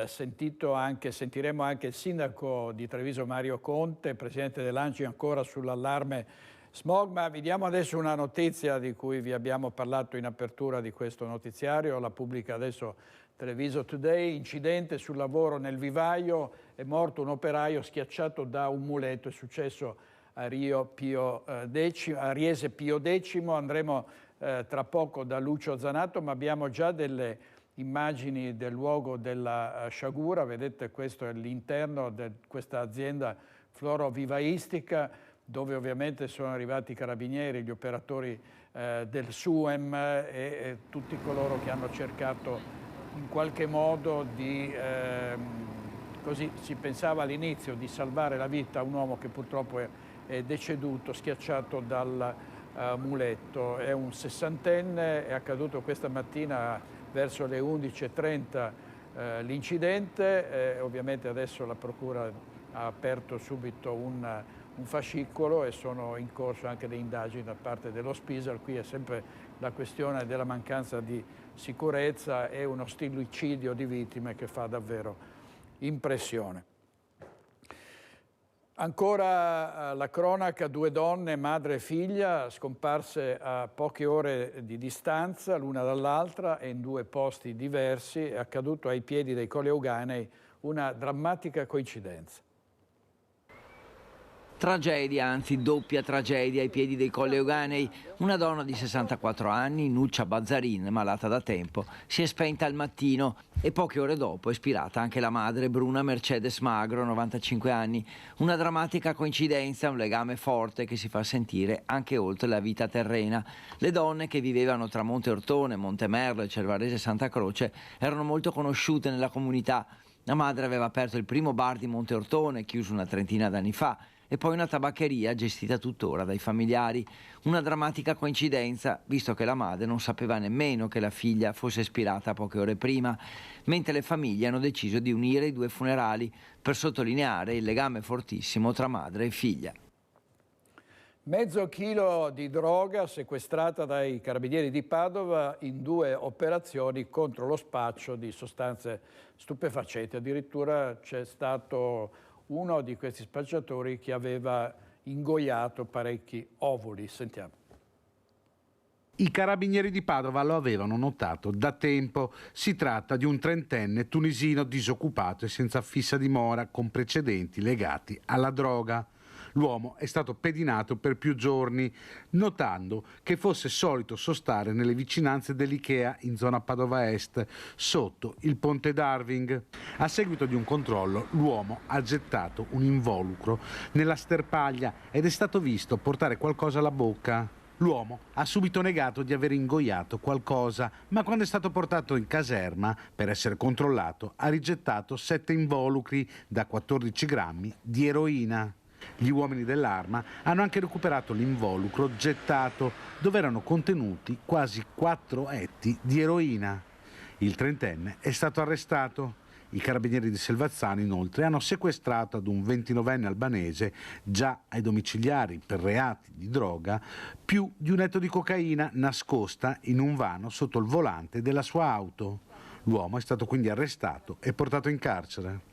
S1: sentiremo anche il sindaco di Treviso Mario Conte, presidente dell'ANCI, ancora sull'allarme smog. Ma vi diamo adesso una notizia di cui vi abbiamo parlato in apertura di questo notiziario, la pubblica adesso Treviso Today. Incidente sul lavoro nel vivaio, è morto un operaio schiacciato da un muletto, è successo a Riese Pio X. Andremo tra poco da Lucio Zanato, ma abbiamo già delle immagini del luogo della sciagura. Vedete, questo è l'interno di questa azienda florovivaistica, dove ovviamente sono arrivati i carabinieri, gli operatori del SUEM e tutti coloro che hanno cercato in qualche modo di, così si pensava all'inizio, di salvare la vita a un uomo che purtroppo è deceduto, schiacciato dal muletto. È un sessantenne, è accaduto questa mattina verso le 11:30 l'incidente. Ovviamente adesso la Procura ha aperto subito un fascicolo e sono in corso anche le indagini da parte dello Spisal. Qui è sempre la questione della mancanza di sicurezza e uno stillicidio di vittime che fa davvero impressione. Ancora la cronaca, 2 donne, madre e figlia, scomparse a poche ore di distanza l'una dall'altra e in 2 posti diversi. È accaduto ai piedi dei Colli Euganei, una drammatica coincidenza.
S19: Tragedia, anzi doppia tragedia ai piedi dei Colli Euganei. Una donna di 64 anni, Nuccia Bazzarin, malata da tempo, si è spenta al mattino e poche ore dopo è spirata anche la madre, Bruna Mercedes Magro, 95 anni. Una drammatica coincidenza, un legame forte che si fa sentire anche oltre la vita terrena. Le donne che vivevano tra Monte Ortone, Montemerlo e Cervarese Santa Croce erano molto conosciute nella comunità. La madre aveva aperto il primo bar di Monte Ortone, chiuso una trentina d'anni fa, e poi una tabaccheria gestita tuttora dai familiari. Una drammatica coincidenza, visto che la madre non sapeva nemmeno che la figlia fosse spirata poche ore prima, mentre le famiglie hanno deciso di unire i 2 funerali per sottolineare il legame fortissimo tra madre e figlia.
S1: Mezzo chilo di droga sequestrata dai carabinieri di Padova in 2 operazioni contro lo spaccio di sostanze stupefacenti. Addirittura c'è stato uno di questi spacciatori che aveva ingoiato parecchi ovuli. Sentiamo.
S10: I carabinieri di Padova lo avevano notato da tempo. Si tratta di un 30enne tunisino disoccupato e senza fissa dimora, con precedenti legati alla droga. L'uomo è stato pedinato per più giorni, notando che fosse solito sostare nelle vicinanze dell'Ikea in zona Padova Est, sotto il ponte Darwin. A seguito di un controllo, l'uomo ha gettato un involucro nella sterpaglia ed è stato visto portare qualcosa alla bocca. L'uomo ha subito negato di aver ingoiato qualcosa, ma quando è stato portato in caserma per essere controllato ha rigettato 7 involucri da 14 grammi di eroina. Gli uomini dell'Arma hanno anche recuperato l'involucro gettato, dove erano contenuti quasi 4 etti di eroina. Il 30enne è stato arrestato. I carabinieri di Selvazzano inoltre hanno sequestrato ad un 29enne albanese, già ai domiciliari per reati di droga, più di 1 etto di cocaina nascosta in un vano sotto il volante della sua auto. L'uomo è stato quindi arrestato e portato in carcere.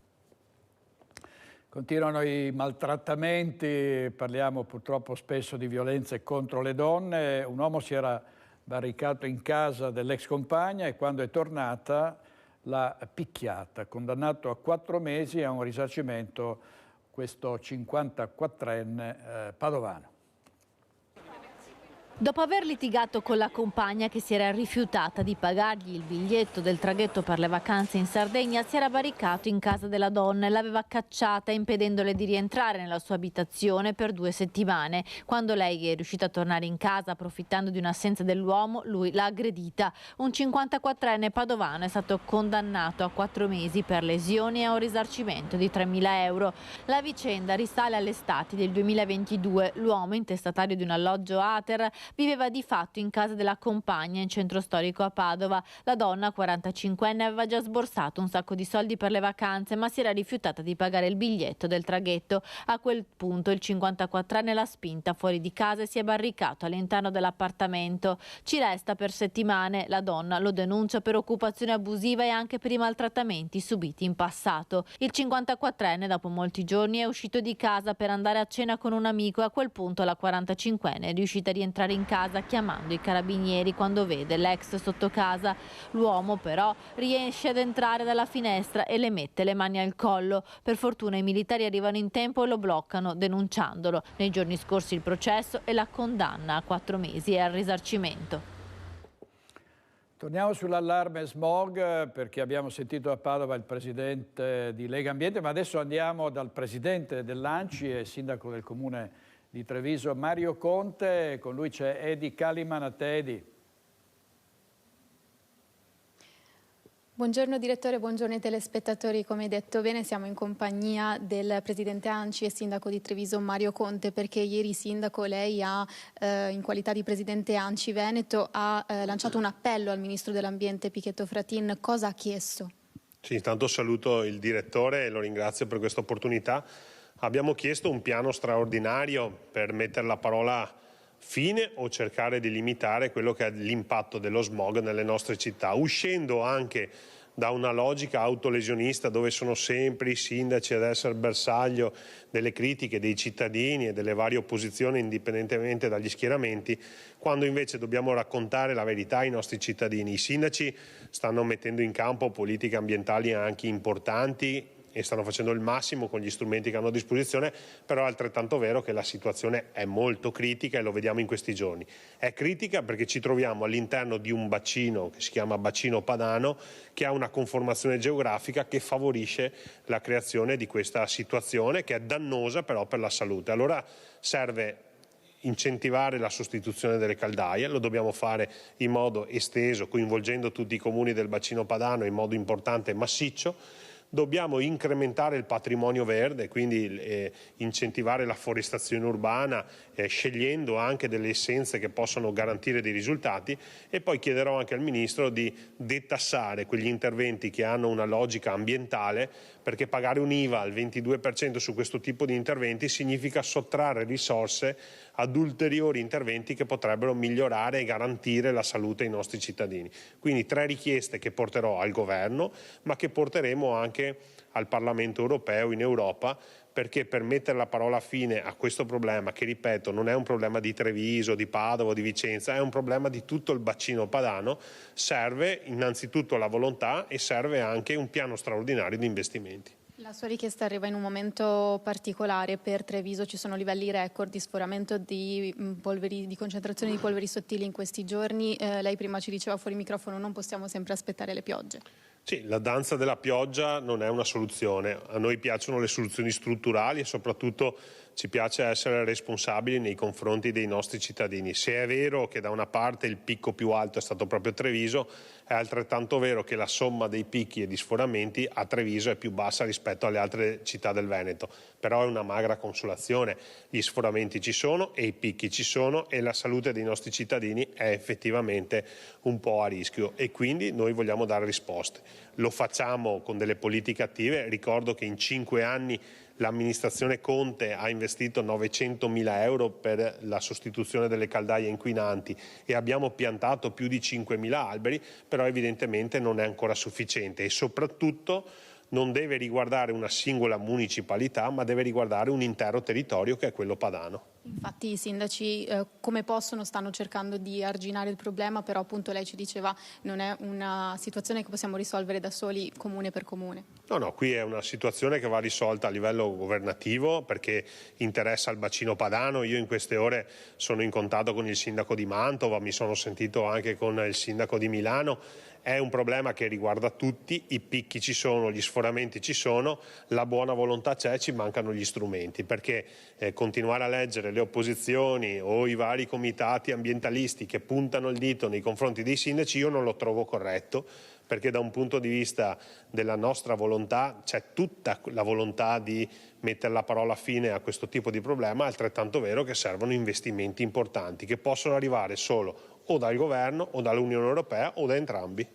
S1: Continuano i maltrattamenti, parliamo purtroppo spesso di violenze contro le donne. Un uomo si era barricato in casa dell'ex compagna e quando è tornata l'ha picchiata, condannato a 4 mesi a un risarcimento questo 54enne padovano.
S21: Dopo aver litigato con la compagna che si era rifiutata di pagargli il biglietto del traghetto per le vacanze in Sardegna, si era barricato in casa della donna e l'aveva cacciata impedendole di rientrare nella sua abitazione per 2 settimane. Quando lei è riuscita a tornare in casa approfittando di un'assenza dell'uomo, lui l'ha aggredita. Un 54enne padovano è stato condannato a 4 mesi per lesioni e a un risarcimento di 3.000 euro. La vicenda risale all'estate del 2022. L'uomo, intestatario di un alloggio Ater, viveva di fatto in casa della compagna in centro storico a Padova. La donna, 45enne, aveva già sborsato un sacco di soldi per le vacanze, ma si era rifiutata di pagare il biglietto del traghetto. A quel punto il 54enne l'ha spinta fuori di casa e si è barricato all'interno dell'appartamento. Ci resta per settimane. La donna lo denuncia per occupazione abusiva e anche per i maltrattamenti subiti in passato. Il 54enne, dopo molti giorni, è uscito di casa per andare a cena con un amico e a quel punto la 45enne è riuscita a rientrare in casa chiamando i carabinieri quando vede l'ex sotto casa. L'uomo però riesce ad entrare dalla finestra e le mette le mani al collo. Per fortuna i militari arrivano in tempo e lo bloccano denunciandolo. Nei giorni scorsi il processo e la condanna a 4 mesi e al risarcimento.
S1: Torniamo sull'allarme smog perché abbiamo sentito a Padova il presidente di Lega Ambiente, ma adesso andiamo dal presidente dell'ANCI e sindaco del comune di Treviso, Mario Conte. Con lui c'è Edi Caliman. A te, Edi.
S22: Buongiorno direttore, buongiorno ai telespettatori. Come hai detto bene, siamo in compagnia del presidente ANCI e sindaco di Treviso Mario Conte, perché ieri sindaco lei ha, in qualità di presidente ANCI Veneto, ha lanciato un appello al ministro dell'ambiente Pichetto Fratin. Cosa ha chiesto?
S4: Sì, intanto saluto il direttore e lo ringrazio per questa opportunità. Abbiamo chiesto un piano straordinario per mettere la parola fine o cercare di limitare quello che è l'impatto dello smog nelle nostre città, uscendo anche da una logica autolesionista dove sono sempre i sindaci ad essere bersaglio delle critiche dei cittadini e delle varie opposizioni indipendentemente dagli schieramenti, quando invece dobbiamo raccontare la verità ai nostri cittadini. I sindaci stanno mettendo in campo politiche ambientali anche importanti e stanno facendo il massimo con gli strumenti che hanno a disposizione, però è altrettanto vero che la situazione è molto critica e lo vediamo in questi giorni. È critica perché ci troviamo all'interno di un bacino che si chiama bacino padano, che ha una conformazione geografica che favorisce la creazione di questa situazione che è dannosa però per la salute. Allora serve incentivare la sostituzione delle caldaie, lo dobbiamo fare in modo esteso, coinvolgendo tutti i comuni del bacino padano in modo importante e massiccio. Dobbiamo incrementare il patrimonio verde, quindi incentivare la forestazione urbana, scegliendo anche delle essenze che possano garantire dei risultati, e poi chiederò anche al Ministro di detassare quegli interventi che hanno una logica ambientale, perché pagare un IVA al 22% su questo tipo di interventi significa sottrarre risorse ad ulteriori interventi che potrebbero migliorare e garantire la salute ai nostri cittadini. Quindi 3 richieste che porterò al Governo, ma che porteremo anche al Parlamento europeo, in Europa, perché per mettere la parola fine a questo problema, che ripeto non è un problema di Treviso, di Padova, di Vicenza, è un problema di tutto il bacino padano, serve innanzitutto la volontà e serve anche un piano straordinario di investimenti.
S22: La sua richiesta arriva in un momento particolare. Per Treviso ci sono livelli record di sforamento di concentrazione di polveri sottili in questi giorni. Lei prima ci diceva fuori microfono non possiamo sempre aspettare le piogge.
S4: Sì, la danza della pioggia non è una soluzione. A noi piacciono le soluzioni strutturali e soprattutto ci piace essere responsabili nei confronti dei nostri cittadini. Se è vero che da una parte il picco più alto è stato proprio Treviso, è altrettanto vero che la somma dei picchi e di sforamenti a Treviso è più bassa rispetto alle altre città del Veneto. Però è una magra consolazione. Gli sforamenti ci sono e i picchi ci sono e la salute dei nostri cittadini è effettivamente un po' a rischio e quindi noi vogliamo dare risposte. Lo facciamo con delle politiche attive. Ricordo che in 5 anni l'amministrazione Conte ha investito 900.000 euro per la sostituzione delle caldaie inquinanti e abbiamo piantato più di 5.000 alberi, però evidentemente non è ancora sufficiente e soprattutto non deve riguardare una singola municipalità, ma deve riguardare un intero territorio che è quello padano.
S22: Infatti i sindaci come possono stanno cercando di arginare il problema, però appunto lei ci diceva non è una situazione che possiamo risolvere da soli comune per comune.
S4: No, qui è una situazione che va risolta a livello governativo perché interessa il bacino padano. Io in queste ore sono in contatto con il sindaco di Mantova, mi sono sentito anche con il sindaco di Milano. È un problema che riguarda tutti, i picchi ci sono, gli sforamenti ci sono, la buona volontà c'è, ci mancano gli strumenti, perché continuare a leggere le opposizioni o i vari comitati ambientalisti che puntano il dito nei confronti dei sindaci io non lo trovo corretto, perché da un punto di vista della nostra volontà c'è tutta la volontà di mettere la parola fine a questo tipo di problema, è altrettanto vero che servono investimenti importanti che possono arrivare solo o dal governo o dall'Unione Europea o da entrambi.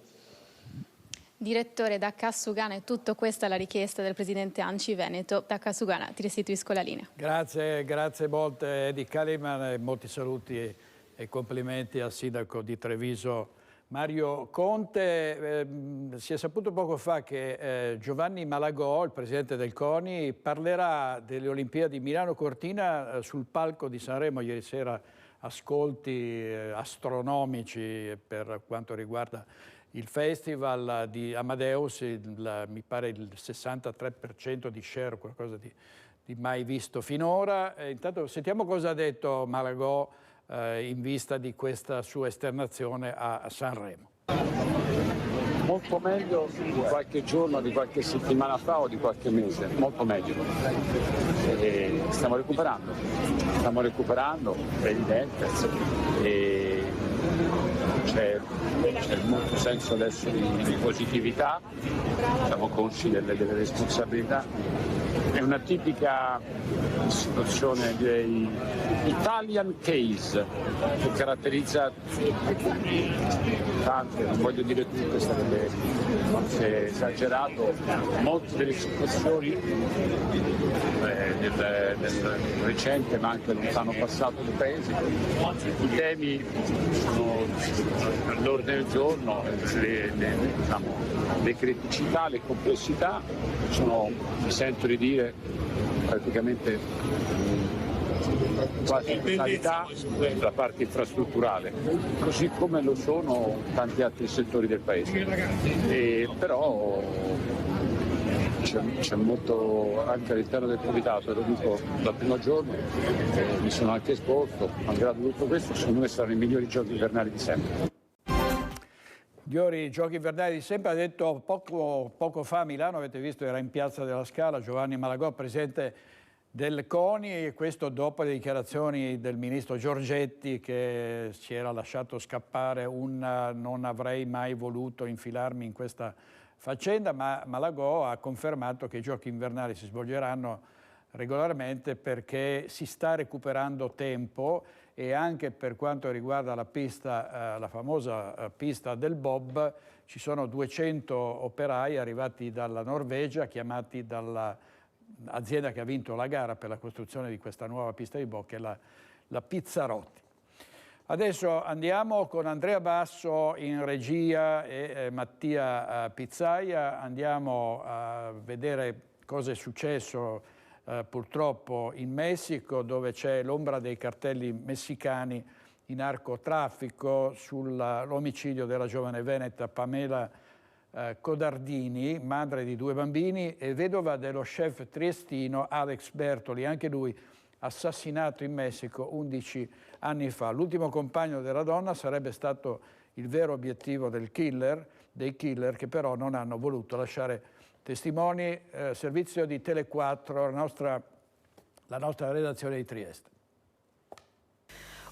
S22: Direttore, da Cassugana è tutto, questa è la richiesta del presidente ANCI Veneto. Da Cassugana ti restituisco la linea.
S1: Grazie molte Edi Kaliman e molti saluti e complimenti al sindaco di Treviso Mario Conte. Si è saputo poco fa che Giovanni Malagò, il presidente del CONI, parlerà delle Olimpiadi Milano-Cortina sul palco di Sanremo. Ieri sera ascolti astronomici per quanto riguarda il festival di Amadeus, mi pare il 63% di share, qualcosa di mai visto finora. Intanto sentiamo cosa ha detto Malagò in vista di questa sua esternazione a Sanremo.
S6: Molto meglio di qualche giorno, di qualche settimana fa o di qualche mese, molto meglio. E stiamo recuperando è evidente, e c'è molto senso adesso di positività, siamo consci delle responsabilità È una tipica situazione dei Italian case che caratterizza tante, non voglio dire tutte, sarebbe forse esagerato, molte delle situazioni del recente ma anche lontano passato del Paese. I temi sono all'ordine del giorno, le criticità, le complessità sono, mi sento di dire, praticamente quasi totalità la parte infrastrutturale, così come lo sono tanti altri settori del Paese. Però c'è molto anche all'interno del Comitato, lo dico dal primo giorno, mi sono anche esposto, malgrado tutto questo, secondo me saranno i migliori giochi invernali di sempre.
S1: Migliori giochi invernali di sempre, ha detto poco fa a Milano, avete visto, era in Piazza della Scala Giovanni Malagò, presidente del CONI, e questo dopo le dichiarazioni del ministro Giorgetti che si era lasciato scappare non avrei mai voluto infilarmi in questa faccenda, ma Malagò ha confermato che i giochi invernali si svolgeranno regolarmente perché si sta recuperando tempo, e anche per quanto riguarda la pista, la famosa pista del bob, ci sono 200 operai arrivati dalla Norvegia, chiamati dall'azienda che ha vinto la gara per la costruzione di questa nuova pista di bob, che è la Pizzarotti. Adesso andiamo con Andrea Basso in regia e Mattia Pizzaia, andiamo a vedere cosa è successo purtroppo in Messico, dove c'è l'ombra dei cartelli messicani in narcotraffico sull'omicidio della giovane veneta Pamela Codardini, madre di 2 bambini e vedova dello chef triestino Alex Bertoli, anche lui assassinato in Messico 11 anni fa. L'ultimo compagno della donna sarebbe stato il vero obiettivo dei killer, che però non hanno voluto lasciare testimoni. Servizio di Tele 4, la nostra redazione di Trieste.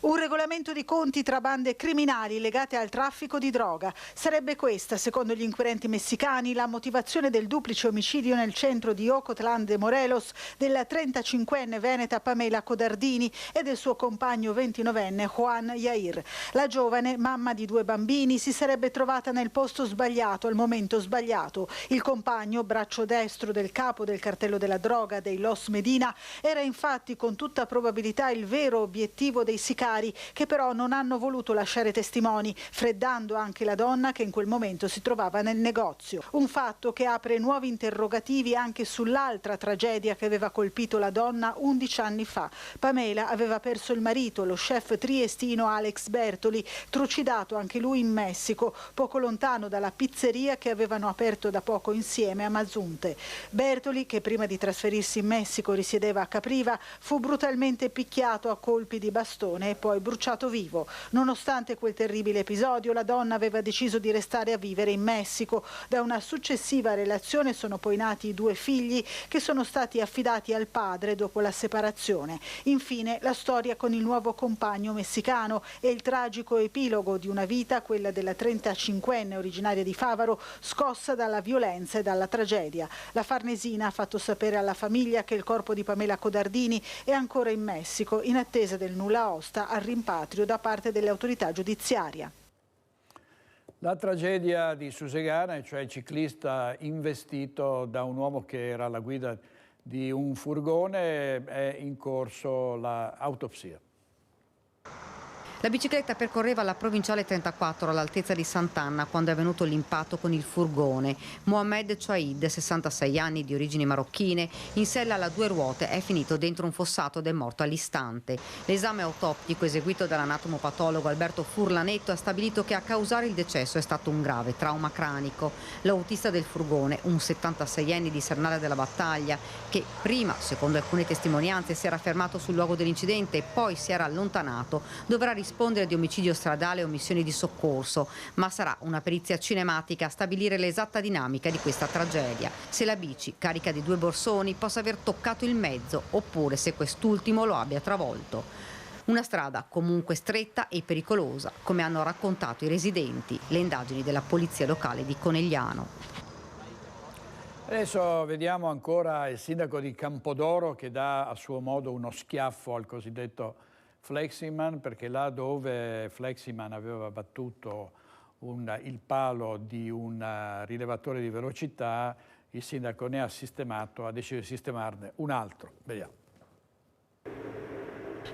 S3: Un regolamento di conti tra bande criminali legate al traffico di droga. Sarebbe questa, secondo gli inquirenti messicani, la motivazione del duplice omicidio nel centro di Ocotlán de Morelos della 35enne veneta Pamela Codardini e del suo compagno 29enne Juan Yair. La giovane, mamma di 2 bambini, si sarebbe trovata nel posto sbagliato al momento sbagliato. Il compagno, braccio destro del capo del cartello della droga dei Los Medina, era infatti con tutta probabilità il vero obiettivo dei sicari, che però non hanno voluto lasciare testimoni, freddando anche la donna che in quel momento si trovava nel negozio. Un fatto che apre nuovi interrogativi anche sull'altra tragedia che aveva colpito la donna 11 anni fa. Pamela aveva perso il marito, lo chef triestino Alex Bertoli, trucidato anche lui in Messico, poco lontano dalla pizzeria che avevano aperto da poco insieme a Mazunte. Bertoli, che prima di trasferirsi in Messico risiedeva a Capriva, fu brutalmente picchiato a colpi di bastone e poi bruciato vivo. Nonostante quel terribile episodio, la donna aveva deciso di restare a vivere in Messico. Da una successiva relazione sono poi nati i 2 figli che sono stati affidati al padre dopo la separazione. Infine la storia con il nuovo compagno messicano e il tragico epilogo di una vita, quella della 35enne originaria di Favaro, scossa dalla violenza e dalla tragedia. La Farnesina ha fatto sapere alla famiglia che il corpo di Pamela Codardini è ancora in Messico in attesa del nulla osta al rimpatrio da parte delle autorità giudiziarie.
S1: La tragedia di Susegana, cioè il ciclista investito da un uomo che era alla guida di un furgone, è in corso l'autopsia.
S15: La bicicletta percorreva la provinciale 34 all'altezza di Sant'Anna quando è avvenuto l'impatto con il furgone. Mohamed Chouaid, 66 anni, di origini marocchine, in sella alla 2 ruote, è finito dentro un fossato ed è morto all'istante. L'esame autoptico eseguito dall'anatomopatologo Alberto Furlanetto ha stabilito che a causare il decesso è stato un grave trauma cranico. L'autista del furgone, un 76enne di Sernale della Battaglia, che prima, secondo alcune testimonianze, si era fermato sul luogo dell'incidente e poi si era allontanato, dovrà rispondere di omicidio stradale e omissioni di soccorso, ma sarà una perizia cinematica a stabilire l'esatta dinamica di questa tragedia. Se la bici, carica di 2 borsoni, possa aver toccato il mezzo oppure se quest'ultimo lo abbia travolto. Una strada comunque stretta e pericolosa, come hanno raccontato i residenti. Le indagini della polizia locale di Conegliano.
S1: Adesso vediamo ancora il sindaco di Campodoro che dà a suo modo uno schiaffo al cosiddetto Fleximan, perché là dove Fleximan aveva battuto il palo di un rilevatore di velocità, il sindaco ne ha deciso di sistemarne un altro. Vediamo.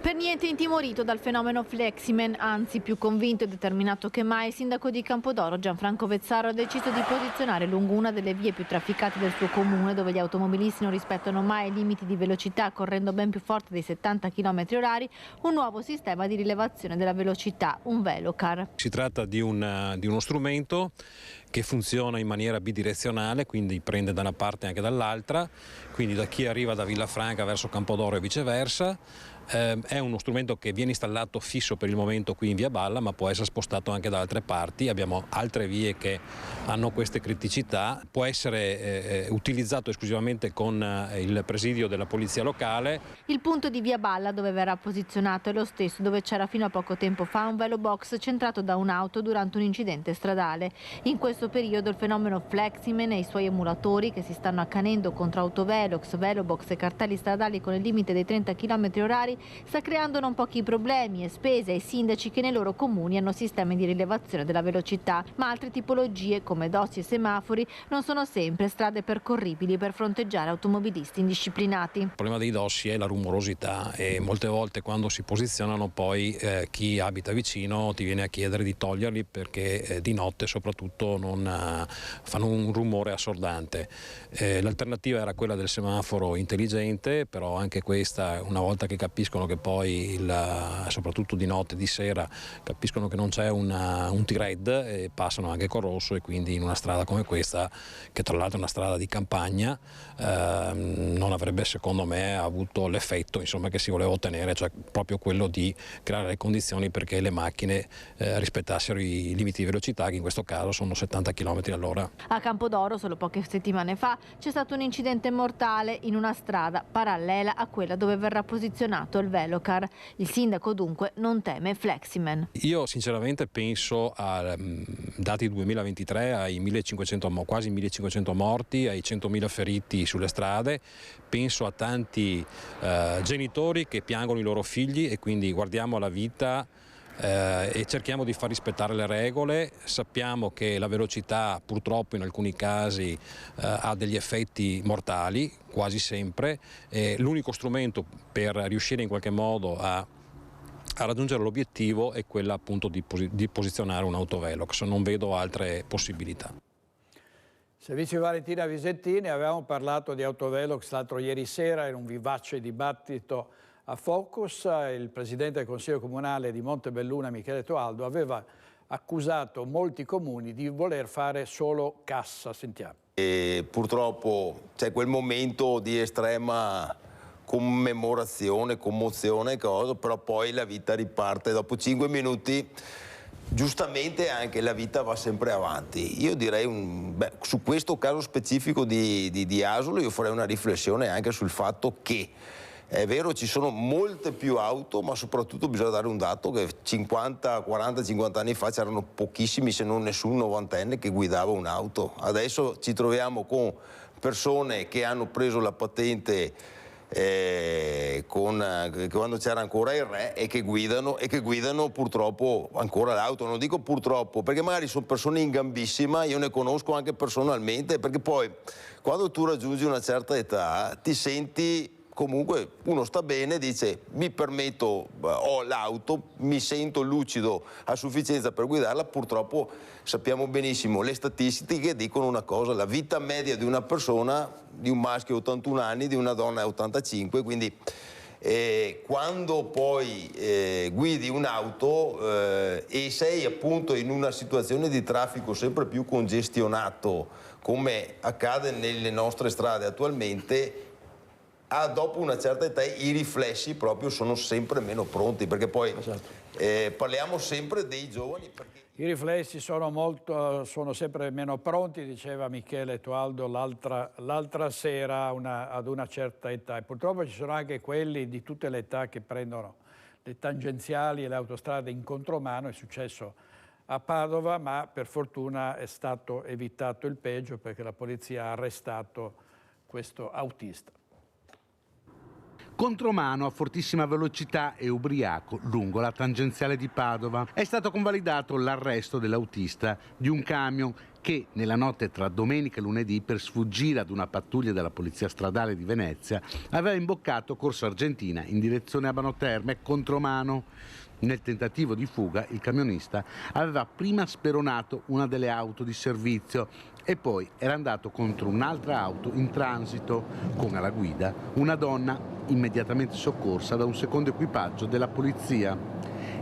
S21: Per niente intimorito dal fenomeno Fleximan, anzi più convinto e determinato che mai, il sindaco di Campodoro Gianfranco Vezzaro ha deciso di posizionare lungo una delle vie più trafficate del suo comune, dove gli automobilisti non rispettano mai i limiti di velocità, correndo ben più forte dei 70 km/h, un nuovo sistema di rilevazione della velocità, un Velocar.
S5: Si tratta di uno strumento che funziona in maniera bidirezionale, quindi prende da una parte e anche dall'altra, quindi da chi arriva da Villafranca verso Campodoro e viceversa. È uno strumento che viene installato fisso per il momento qui in Via Balla, ma può essere spostato anche da altre parti. Abbiamo altre vie che hanno queste criticità. Può essere utilizzato esclusivamente con il presidio della polizia locale.
S21: Il punto di Via Balla dove verrà posizionato è lo stesso dove c'era fino a poco tempo fa un velobox centrato da un'auto durante un incidente stradale. In questo periodo il fenomeno Fleximan e i suoi emulatori, che si stanno accanendo contro autovelox, velobox e cartelli stradali con il limite dei 30 km/h, sta creando non pochi problemi e spese ai sindaci che nei loro comuni hanno sistemi di rilevazione della velocità, ma altre tipologie come dossi e semafori non sono sempre strade percorribili per fronteggiare automobilisti indisciplinati.
S5: Il problema dei dossi è la rumorosità e molte volte quando si posizionano poi chi abita vicino ti viene a chiedere di toglierli perché di notte soprattutto non fanno un rumore assordante. L'alternativa era quella del semaforo intelligente, però anche questa, una volta che capiscono che poi soprattutto di notte, di sera, capiscono che non c'è un T-Red e passano anche col rosso, e quindi in una strada come questa, che tra l'altro è una strada di campagna, non avrebbe secondo me avuto l'effetto che si voleva ottenere, cioè proprio quello di creare le condizioni perché le macchine rispettassero i limiti di velocità, che in questo caso sono 70 km/h.
S21: A Campodoro solo poche settimane fa c'è stato un incidente mortale in una strada parallela a quella dove verrà posizionato il Velocar. Il sindaco dunque non teme Fleximan.
S5: Io sinceramente penso a dati 2023, ai quasi 1500 morti, ai 100.000 feriti sulle strade, penso a tanti genitori che piangono i loro figli, e quindi guardiamo alla vita e cerchiamo di far rispettare le regole. Sappiamo che la velocità purtroppo in alcuni casi ha degli effetti mortali, quasi sempre. L'unico strumento per riuscire in qualche modo a raggiungere l'obiettivo è quella appunto di posizionare un autovelox. Non vedo altre possibilità.
S1: Servizio Valentina Visettini, avevamo parlato di autovelox l'altro ieri sera in un vivace dibattito a Focus. Il presidente del Consiglio Comunale di Montebelluna, Michele Toaldo, aveva accusato molti comuni di voler fare solo cassa. Sentiamo.
S7: E purtroppo c'è quel momento di estrema commemorazione, commozione, però poi la vita riparte dopo 5 minuti. Giustamente anche la vita va sempre avanti. Io direi, su questo caso specifico di Asolo, io farei una riflessione anche sul fatto che è vero, ci sono molte più auto, ma soprattutto bisogna dare un dato che 40-50 anni fa c'erano pochissimi, se non nessun novantenne che guidava un'auto. Adesso ci troviamo con persone che hanno preso la patente quando c'era ancora il re e che guidano purtroppo ancora l'auto. Non dico purtroppo, perché magari sono persone in gambissima, io ne conosco anche personalmente, perché poi quando tu raggiungi una certa età ti senti... Comunque uno sta bene, dice mi permetto, ho l'auto, mi sento lucido a sufficienza per guidarla. Purtroppo sappiamo benissimo, le statistiche dicono una cosa: la vita media di una persona, di un maschio è 81 anni, di una donna è 85, quindi quando poi guidi un'auto e sei appunto in una situazione di traffico sempre più congestionato, come accade nelle nostre strade attualmente, dopo una certa età i riflessi proprio sono sempre meno pronti, perché poi parliamo sempre dei giovani.
S1: I riflessi sono sempre meno pronti, diceva Michele Toaldo l'altra sera ad una certa età, e purtroppo ci sono anche quelli di tutte le età che prendono le tangenziali e le autostrade in contromano. È successo a Padova, ma per fortuna è stato evitato il peggio perché la polizia ha arrestato questo autista.
S10: Contromano a fortissima velocità e ubriaco lungo la tangenziale di Padova. È stato convalidato l'arresto dell'autista di un camion che nella notte tra domenica e lunedì, per sfuggire ad una pattuglia della polizia stradale di Venezia, aveva imboccato Corso Argentina in direzione Abano Terme, Contromano. Nel tentativo di fuga il camionista aveva prima speronato una delle auto di servizio e poi era andato contro un'altra auto in transito con alla guida una donna immediatamente soccorsa da un secondo equipaggio della polizia.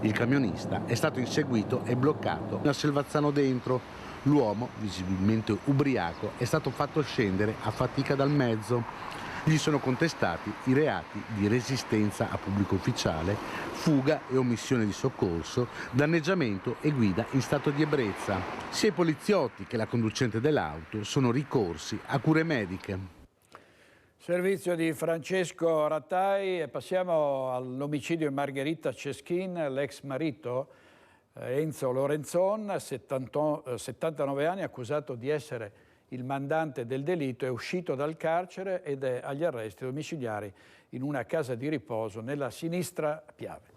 S10: Il camionista è stato inseguito e bloccato a Selvazzano Dentro. L'uomo, visibilmente ubriaco, è stato fatto scendere a fatica dal mezzo. Gli sono contestati i reati di resistenza a pubblico ufficiale, fuga e omissione di soccorso, danneggiamento e guida in stato di ebbrezza. Sia i poliziotti che la conducente dell'auto sono ricorsi a cure mediche.
S1: Servizio di Francesco Rattai e passiamo all'omicidio di Margherita Ceschin, l'ex marito Enzo Lorenzon, 79 anni, accusato di essere il mandante del delitto, è uscito dal carcere ed è agli arresti domiciliari in una casa di riposo nella Sinistra Piave.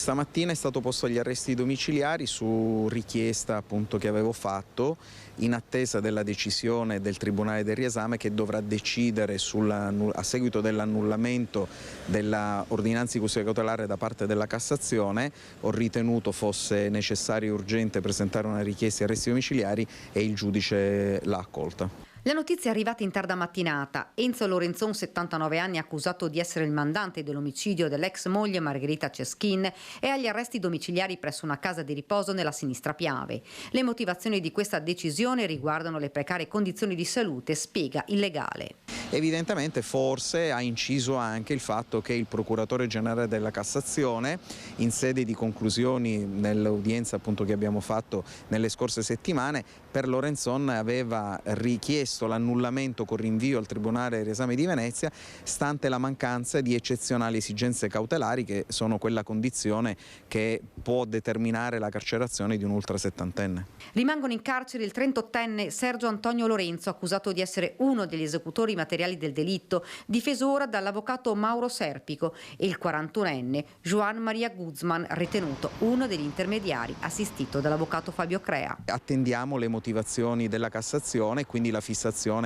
S8: Stamattina è stato posto agli arresti domiciliari su richiesta appunto che avevo fatto in attesa della decisione del Tribunale del Riesame che dovrà decidere a seguito dell'annullamento della ordinanza di custodia cautelare da parte della Cassazione. Ho ritenuto fosse necessario e urgente presentare una richiesta di arresti domiciliari e il giudice l'ha accolta.
S15: La notizia è arrivata in tarda mattinata. Enzo Lorenzon, 79 anni, accusato di essere il mandante dell'omicidio dell'ex moglie Margherita Ceschin, è agli arresti domiciliari presso una casa di riposo nella Sinistra Piave. Le motivazioni di questa decisione riguardano le precarie condizioni di salute, spiega il legale.
S8: Evidentemente forse ha inciso anche il fatto che il procuratore generale della Cassazione, in sede di conclusioni nell'udienza appunto che abbiamo fatto nelle scorse settimane, per Lorenzon aveva richiesto l'annullamento con rinvio al Tribunale del Riesame di Venezia, stante la mancanza di eccezionali esigenze cautelari che sono quella condizione che può determinare la carcerazione di un ultrasettantenne.
S15: Rimangono in carcere il 38enne Sergio Antonio Lorenzo, accusato di essere uno degli esecutori materiali del delitto, difeso ora dall'avvocato Mauro Serpico, e il 41enne Juan Maria Guzman, ritenuto uno degli intermediari, assistito dall'avvocato Fabio Crea.
S8: Attendiamo le motivazioni della Cassazione e quindi la fissazione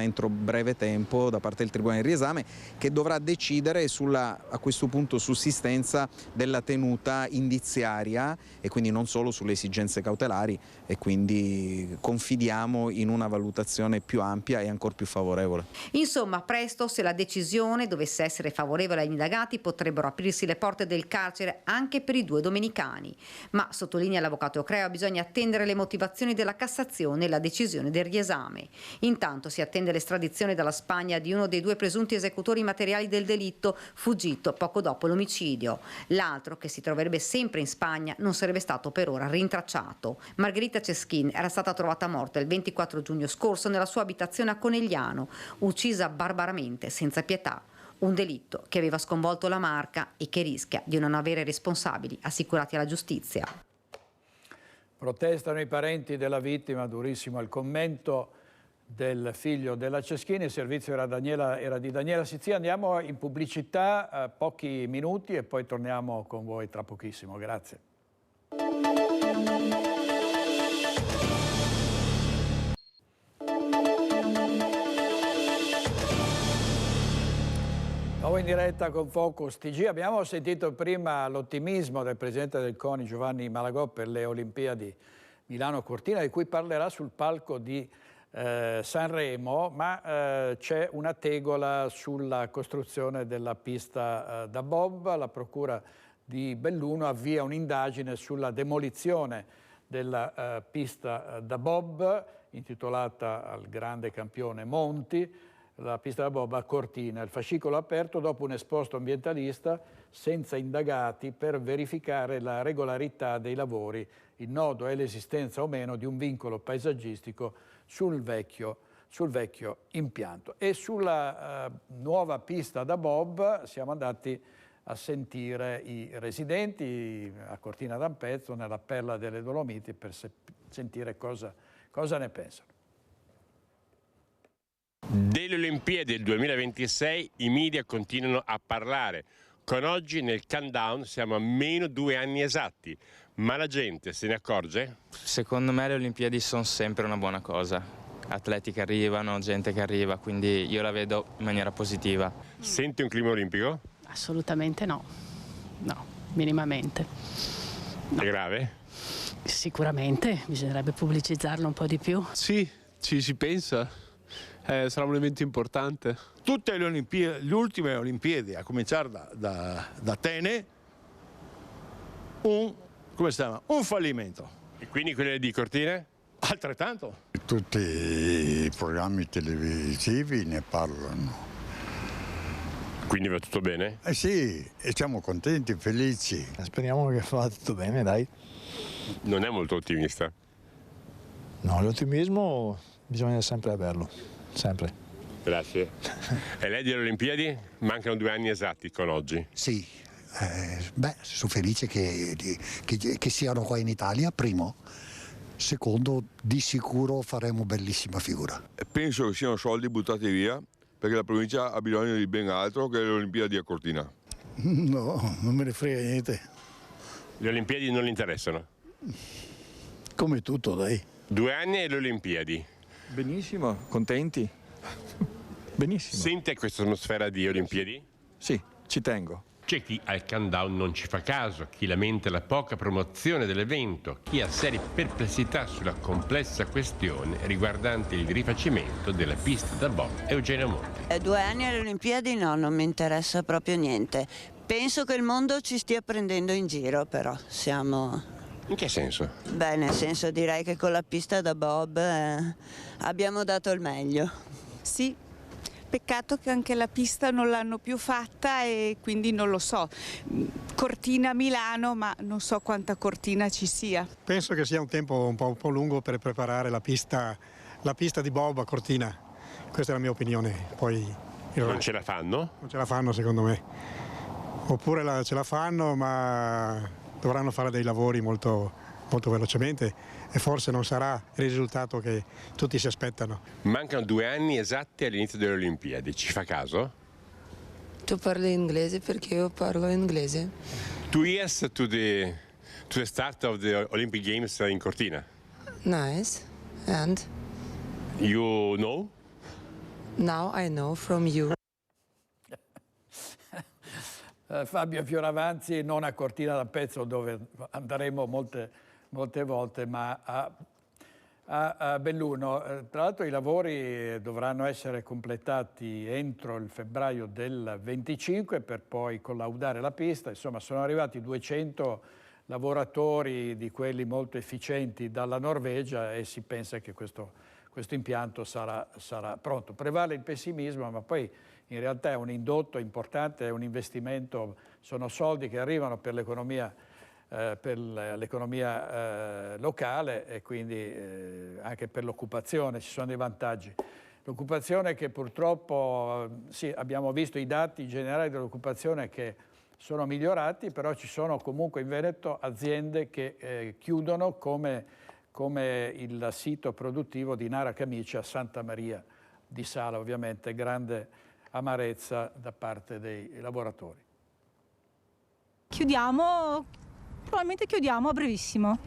S8: entro breve tempo da parte del Tribunale del Riesame, che dovrà decidere a questo punto sussistenza della tenuta indiziaria e quindi non solo sulle esigenze cautelari, e quindi confidiamo in una valutazione più ampia e ancora più favorevole.
S15: Insomma, presto, se la decisione dovesse essere favorevole agli indagati, potrebbero aprirsi le porte del carcere anche per i due domenicani. Ma, sottolinea l'avvocato Crea, bisogna attendere le motivazioni della Cassazione e la decisione del Riesame. Intanto si attende l'estradizione dalla Spagna di uno dei due presunti esecutori materiali del delitto, fuggito poco dopo l'omicidio. L'altro, che si troverebbe sempre in Spagna, non sarebbe stato per ora rintracciato. Margherita Ceschin era stata trovata morta il 24 giugno scorso nella sua abitazione a Conegliano, uccisa barbaramente, senza pietà. Un delitto che aveva sconvolto la Marca e che rischia di non avere responsabili assicurati alla giustizia.
S1: Protestano i parenti della vittima, durissimo il commento del figlio della Ceschin. Il servizio era di Daniela Sizia. Andiamo in pubblicità, pochi minuti, e poi torniamo con voi tra pochissimo. Grazie. Nuovo in diretta con Focus TG. Abbiamo sentito prima l'ottimismo del presidente del CONI Giovanni Malagò per le Olimpiadi Milano-Cortina, di cui parlerà sul palco di Sanremo, ma c'è una tegola sulla costruzione della pista da bob. La Procura di Belluno avvia un'indagine sulla demolizione della pista da bob, intitolata al grande campione Monti, la pista da bob a Cortina. Il fascicolo aperto dopo un esposto ambientalista senza indagati per verificare la regolarità dei lavori. Il nodo è l'esistenza o meno di un vincolo paesaggistico sul vecchio impianto. E sulla nuova pista da bob siamo andati sentire i residenti a Cortina d'Ampezzo, nella Perla delle Dolomiti, per sentire cosa ne pensano.
S9: Delle Olimpiadi del 2026 i media continuano a parlare. Con oggi nel countdown siamo a meno 2 anni esatti, ma la gente se ne accorge?
S12: Secondo me le Olimpiadi sono sempre una buona cosa. Atleti che arrivano, gente che arriva, quindi io la vedo in maniera positiva.
S9: Senti un clima olimpico?
S23: Assolutamente no, minimamente. No.
S9: È grave?
S23: Sicuramente, bisognerebbe pubblicizzarlo un po' di più.
S24: Sì, ci si pensa, sarà un evento importante.
S25: Tutte le ultime Olimpiadi, a cominciare da Atene, un fallimento.
S9: E quindi quelle di Cortina?
S25: Altrettanto.
S26: Tutti i programmi televisivi ne parlano.
S9: Quindi va tutto bene?
S26: Sì, e siamo contenti, felici.
S27: Speriamo che vada tutto bene, dai.
S9: Non è molto ottimista?
S27: No, l'ottimismo bisogna sempre averlo, sempre.
S9: Grazie. E lei delle Olimpiadi? Mancano 2 anni esatti con oggi.
S28: Sì, sono felice che siano qua in Italia, primo. Secondo, di sicuro faremo bellissima figura.
S29: Penso che siano soldi buttati via, perché la provincia ha bisogno di ben altro che le Olimpiadi a Cortina.
S28: No, non me ne frega niente.
S9: Le Olimpiadi non le interessano?
S28: Come tutto, dai.
S9: 2 anni e le Olimpiadi.
S8: Benissimo, contenti. Benissimo.
S9: Sente questa atmosfera di Olimpiadi?
S8: Sì, ci tengo.
S9: C'è chi al countdown non ci fa caso, chi lamenta la poca promozione dell'evento, chi ha serie perplessità sulla complessa questione riguardante il rifacimento della pista da bob Eugenio Monti.
S30: 2 anni alle Olimpiadi no, non mi interessa proprio niente. Penso che il mondo ci stia prendendo in giro, però siamo...
S9: In che senso?
S30: Beh, nel senso direi che con la pista da bob abbiamo dato il meglio.
S31: Sì. Peccato che anche la pista non l'hanno più fatta e quindi non lo so. Cortina-Milano, ma non so quanta Cortina ci sia.
S32: Penso che sia un tempo un po' lungo per preparare la pista di bob a Cortina. Questa è la mia opinione. Poi
S9: non ce la fanno?
S32: Non ce la fanno secondo me. Oppure ce la fanno, ma dovranno fare dei lavori molto velocemente e forse non sarà il risultato che tutti si aspettano.
S9: Mancano 2 anni esatti all'inizio delle Olimpiadi, ci fa caso?
S33: Tu parli inglese perché io parlo inglese.
S9: 2 years to the start of the Olympic Games in Cortina.
S33: Nice. And?
S9: You know?
S33: Now I know from you.
S1: Fabio Fioravanti, non a Cortina d'Ampezzo dove andremo molte volte, ma a Belluno. Tra l'altro i lavori dovranno essere completati entro il febbraio del 25 per poi collaudare la pista. Insomma, sono arrivati 200 lavoratori di quelli molto efficienti dalla Norvegia e si pensa che questo impianto sarà pronto. Prevale il pessimismo, ma poi in realtà è un indotto importante, è un investimento, sono soldi che arrivano per l'economia locale e quindi anche per l'occupazione ci sono dei vantaggi. L'occupazione che purtroppo, sì, abbiamo visto i dati generali dell'occupazione che sono migliorati, però ci sono comunque in Veneto aziende che chiudono come il sito produttivo di Nara Camicia a Santa Maria di Sala, ovviamente grande amarezza da parte dei lavoratori.
S34: Probabilmente chiudiamo a brevissimo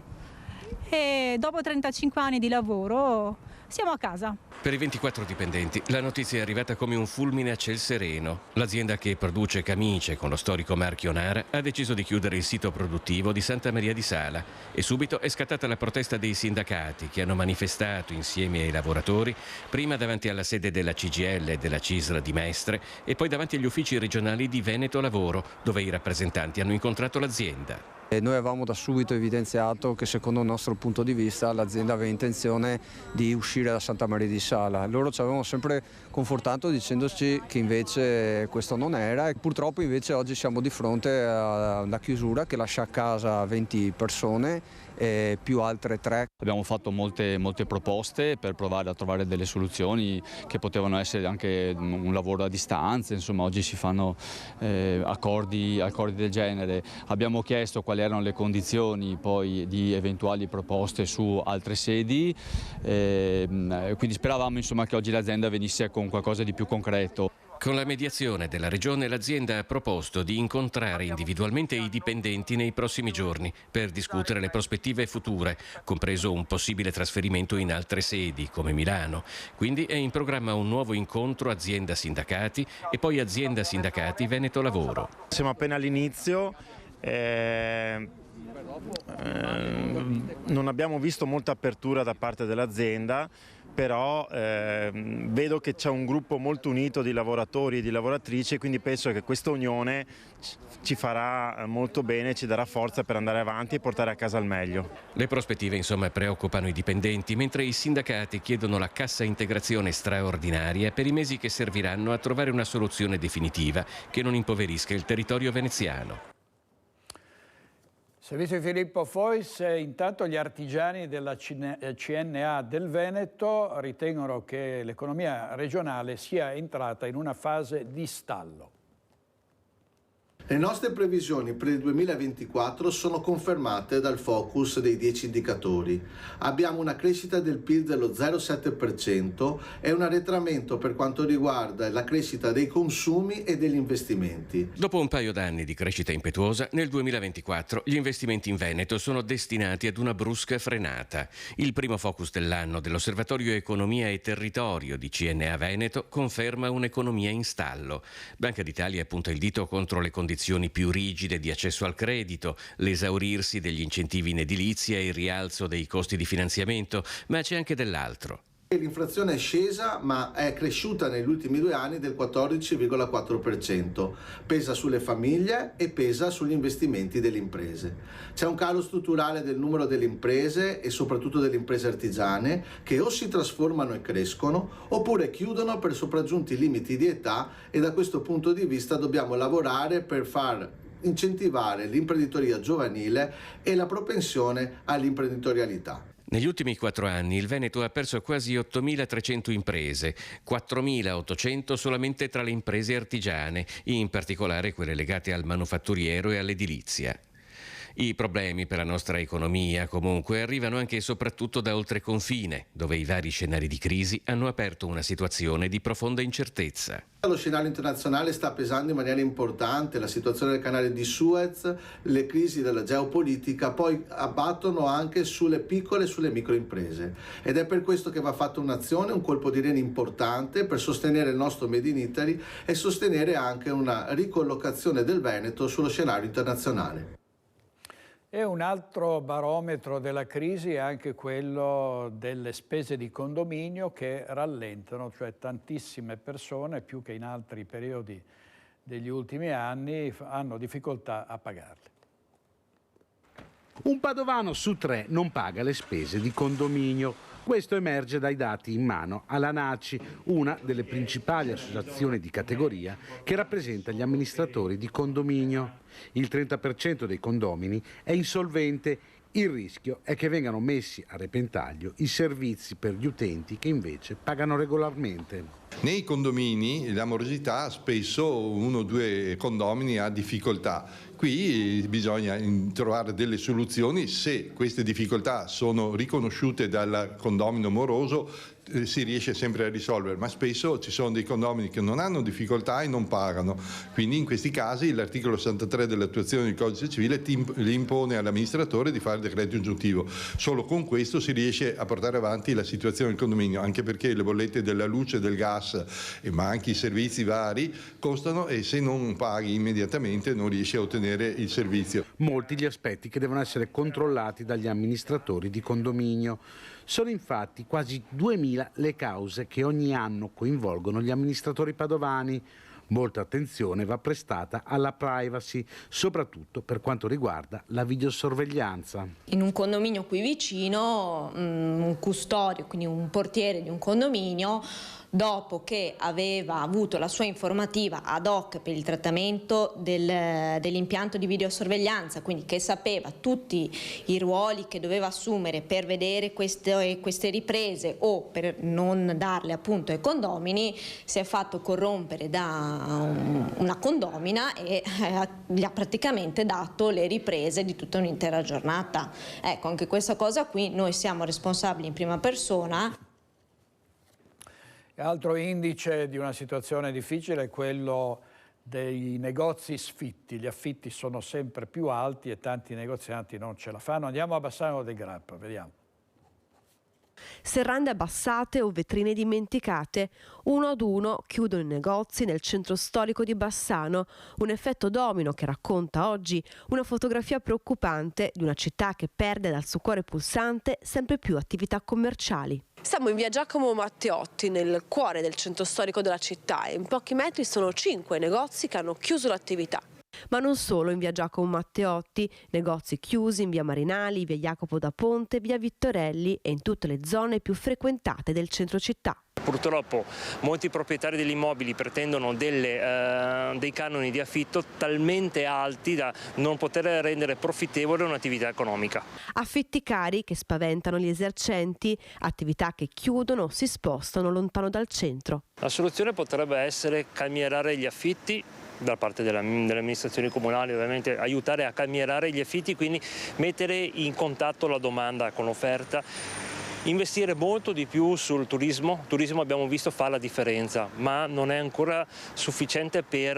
S34: e dopo 35 anni di lavoro siamo a casa.
S35: Per i 24 dipendenti la notizia è arrivata come un fulmine a ciel sereno. L'azienda che produce camicie con lo storico marchio Nara ha deciso di chiudere il sito produttivo di Santa Maria di Sala e subito è scattata la protesta dei sindacati che hanno manifestato insieme ai lavoratori prima davanti alla sede della CGIL e della CISL di Mestre e poi davanti agli uffici regionali di Veneto Lavoro, dove i rappresentanti hanno incontrato l'azienda.
S8: E noi avevamo da subito evidenziato che secondo il nostro punto di vista l'azienda aveva intenzione di uscire da Santa Maria di Sala. Loro ci avevano sempre confortato dicendoci che invece questo non era e purtroppo invece oggi siamo di fronte a una chiusura che lascia a casa 20 persone più altre 3.
S2: Abbiamo fatto molte proposte per provare a trovare delle soluzioni che potevano essere anche un lavoro a distanza, insomma oggi si fanno accordi del genere. Abbiamo chiesto quali erano le condizioni poi di eventuali proposte su altre sedi, quindi speravamo insomma che oggi l'azienda venisse con qualcosa di più concreto.
S35: Con la mediazione della Regione l'azienda ha proposto di incontrare individualmente i dipendenti nei prossimi giorni per discutere le prospettive future, compreso un possibile trasferimento in altre sedi come Milano. Quindi è in programma un nuovo incontro azienda-sindacati e poi azienda-sindacati Veneto Lavoro.
S3: Siamo appena all'inizio. Non abbiamo visto molta apertura da parte dell'azienda, però vedo che c'è un gruppo molto unito di lavoratori e di lavoratrici, quindi penso che questa unione ci farà molto bene, ci darà forza per andare avanti e portare a casa il meglio.
S35: Le prospettive insomma preoccupano i dipendenti, mentre i sindacati chiedono la cassa integrazione straordinaria per i mesi che serviranno a trovare una soluzione definitiva che non impoverisca il territorio veneziano.
S1: Servizio Filippo Fois, intanto gli artigiani della CNA del Veneto ritengono che l'economia regionale sia entrata in una fase di stallo.
S4: Le nostre previsioni per il 2024 sono confermate dal focus dei 10 indicatori. Abbiamo una crescita del PIL dello 0,7% e un arretramento per quanto riguarda la crescita dei consumi e degli investimenti.
S35: Dopo un paio d'anni di crescita impetuosa, nel 2024 gli investimenti in Veneto sono destinati ad una brusca frenata. Il primo focus dell'anno dell'Osservatorio Economia e Territorio di CNA Veneto conferma un'economia in stallo. Banca d'Italia punta il dito contro le condizioni più rigide di accesso al credito, l'esaurirsi degli incentivi in edilizia e il rialzo dei costi di finanziamento, ma c'è anche dell'altro.
S4: L'inflazione è scesa, ma è cresciuta negli ultimi 2 anni del 14,4%. Pesa sulle famiglie e pesa sugli investimenti delle imprese. C'è un calo strutturale del numero delle imprese e soprattutto delle imprese artigiane che o si trasformano e crescono oppure chiudono per sopraggiunti limiti di età, e da questo punto di vista dobbiamo lavorare per far incentivare l'imprenditoria giovanile e la propensione all'imprenditorialità.
S35: Negli ultimi 4 anni il Veneto ha perso quasi 8.300 imprese, 4.800 solamente tra le imprese artigiane, in particolare quelle legate al manufatturiero e all'edilizia. I problemi per la nostra economia, comunque, arrivano anche e soprattutto da oltreconfine, dove i vari scenari di crisi hanno aperto una situazione di profonda incertezza.
S4: Lo scenario internazionale sta pesando in maniera importante, la situazione del canale di Suez, le crisi della geopolitica poi abbattono anche sulle piccole e sulle microimprese, ed è per questo che va fatta un'azione, un colpo di reni importante per sostenere il nostro Made in Italy e sostenere anche una ricollocazione del Veneto sullo scenario internazionale.
S1: E un altro barometro della crisi è anche quello delle spese di condominio che rallentano, cioè tantissime persone, più che in altri periodi degli ultimi anni, hanno difficoltà a pagarle.
S10: Un padovano su 3 non paga le spese di condominio. Questo emerge dai dati in mano all'ANACI, una delle principali associazioni di categoria che rappresenta gli amministratori di condominio. Il 30% dei condomini è insolvente. Il rischio è che vengano messi a repentaglio i servizi per gli utenti che invece pagano regolarmente.
S5: Nei condomini la morosità spesso 1 o 2 condomini ha difficoltà. Qui bisogna trovare delle soluzioni. Se queste difficoltà sono riconosciute dal condomino moroso si riesce sempre a risolvere, ma spesso ci sono dei condomini che non hanno difficoltà e non pagano. Quindi in questi casi l'articolo 63 dell'attuazione del codice civile li impone all'amministratore di fare il decreto ingiuntivo. Solo con questo si riesce a portare avanti la situazione del condominio, anche perché le bollette della luce, del gas, ma anche i servizi vari costano, e se non paghi immediatamente non riesci a ottenere il servizio.
S10: Molti gli aspetti che devono essere controllati dagli amministratori di condominio. Sono infatti quasi 2000 le cause che ogni anno coinvolgono gli amministratori padovani. Molta attenzione va prestata alla privacy, soprattutto per quanto riguarda la videosorveglianza.
S6: In un condominio qui vicino, un custodio, quindi un portiere di un condominio, dopo che aveva avuto la sua informativa ad hoc per il trattamento dell'impianto di videosorveglianza, quindi che sapeva tutti i ruoli che doveva assumere per vedere queste riprese o per non darle appunto ai condomini, si è fatto corrompere da una condomina e gli ha praticamente dato le riprese di tutta un'intera giornata. Ecco, anche questa cosa qui noi siamo responsabili in prima persona.
S1: Altro indice di una situazione difficile è quello dei negozi sfitti. Gli affitti sono sempre più alti e tanti negozianti non ce la fanno. Andiamo a Bassano del Grappa, vediamo.
S7: Serrande abbassate o vetrine dimenticate, uno ad uno chiudono i negozi nel centro storico di Bassano, un effetto domino che racconta oggi una fotografia preoccupante di una città che perde dal suo cuore pulsante sempre più attività commerciali.
S11: Siamo in via Giacomo Matteotti, nel cuore del centro storico della città, e in pochi metri sono 5 negozi che hanno chiuso l'attività.
S7: Ma non solo in via Giacomo Matteotti, negozi chiusi in via Marinali, via Jacopo da Ponte, via Vittorelli e in tutte le zone più frequentate del centro città.
S12: Purtroppo molti proprietari degli immobili pretendono dei canoni di affitto talmente alti da non poter rendere profittevole un'attività economica.
S7: Affitti cari che spaventano gli esercenti, attività che chiudono o si spostano lontano dal centro.
S12: La soluzione potrebbe essere calmierare gli affitti da parte delle amministrazioni comunali, ovviamente aiutare a calmierare gli affitti, quindi mettere in contatto la domanda con l'offerta. Investire molto di più sul turismo. Il turismo, abbiamo visto, fa la differenza, ma non è ancora sufficiente per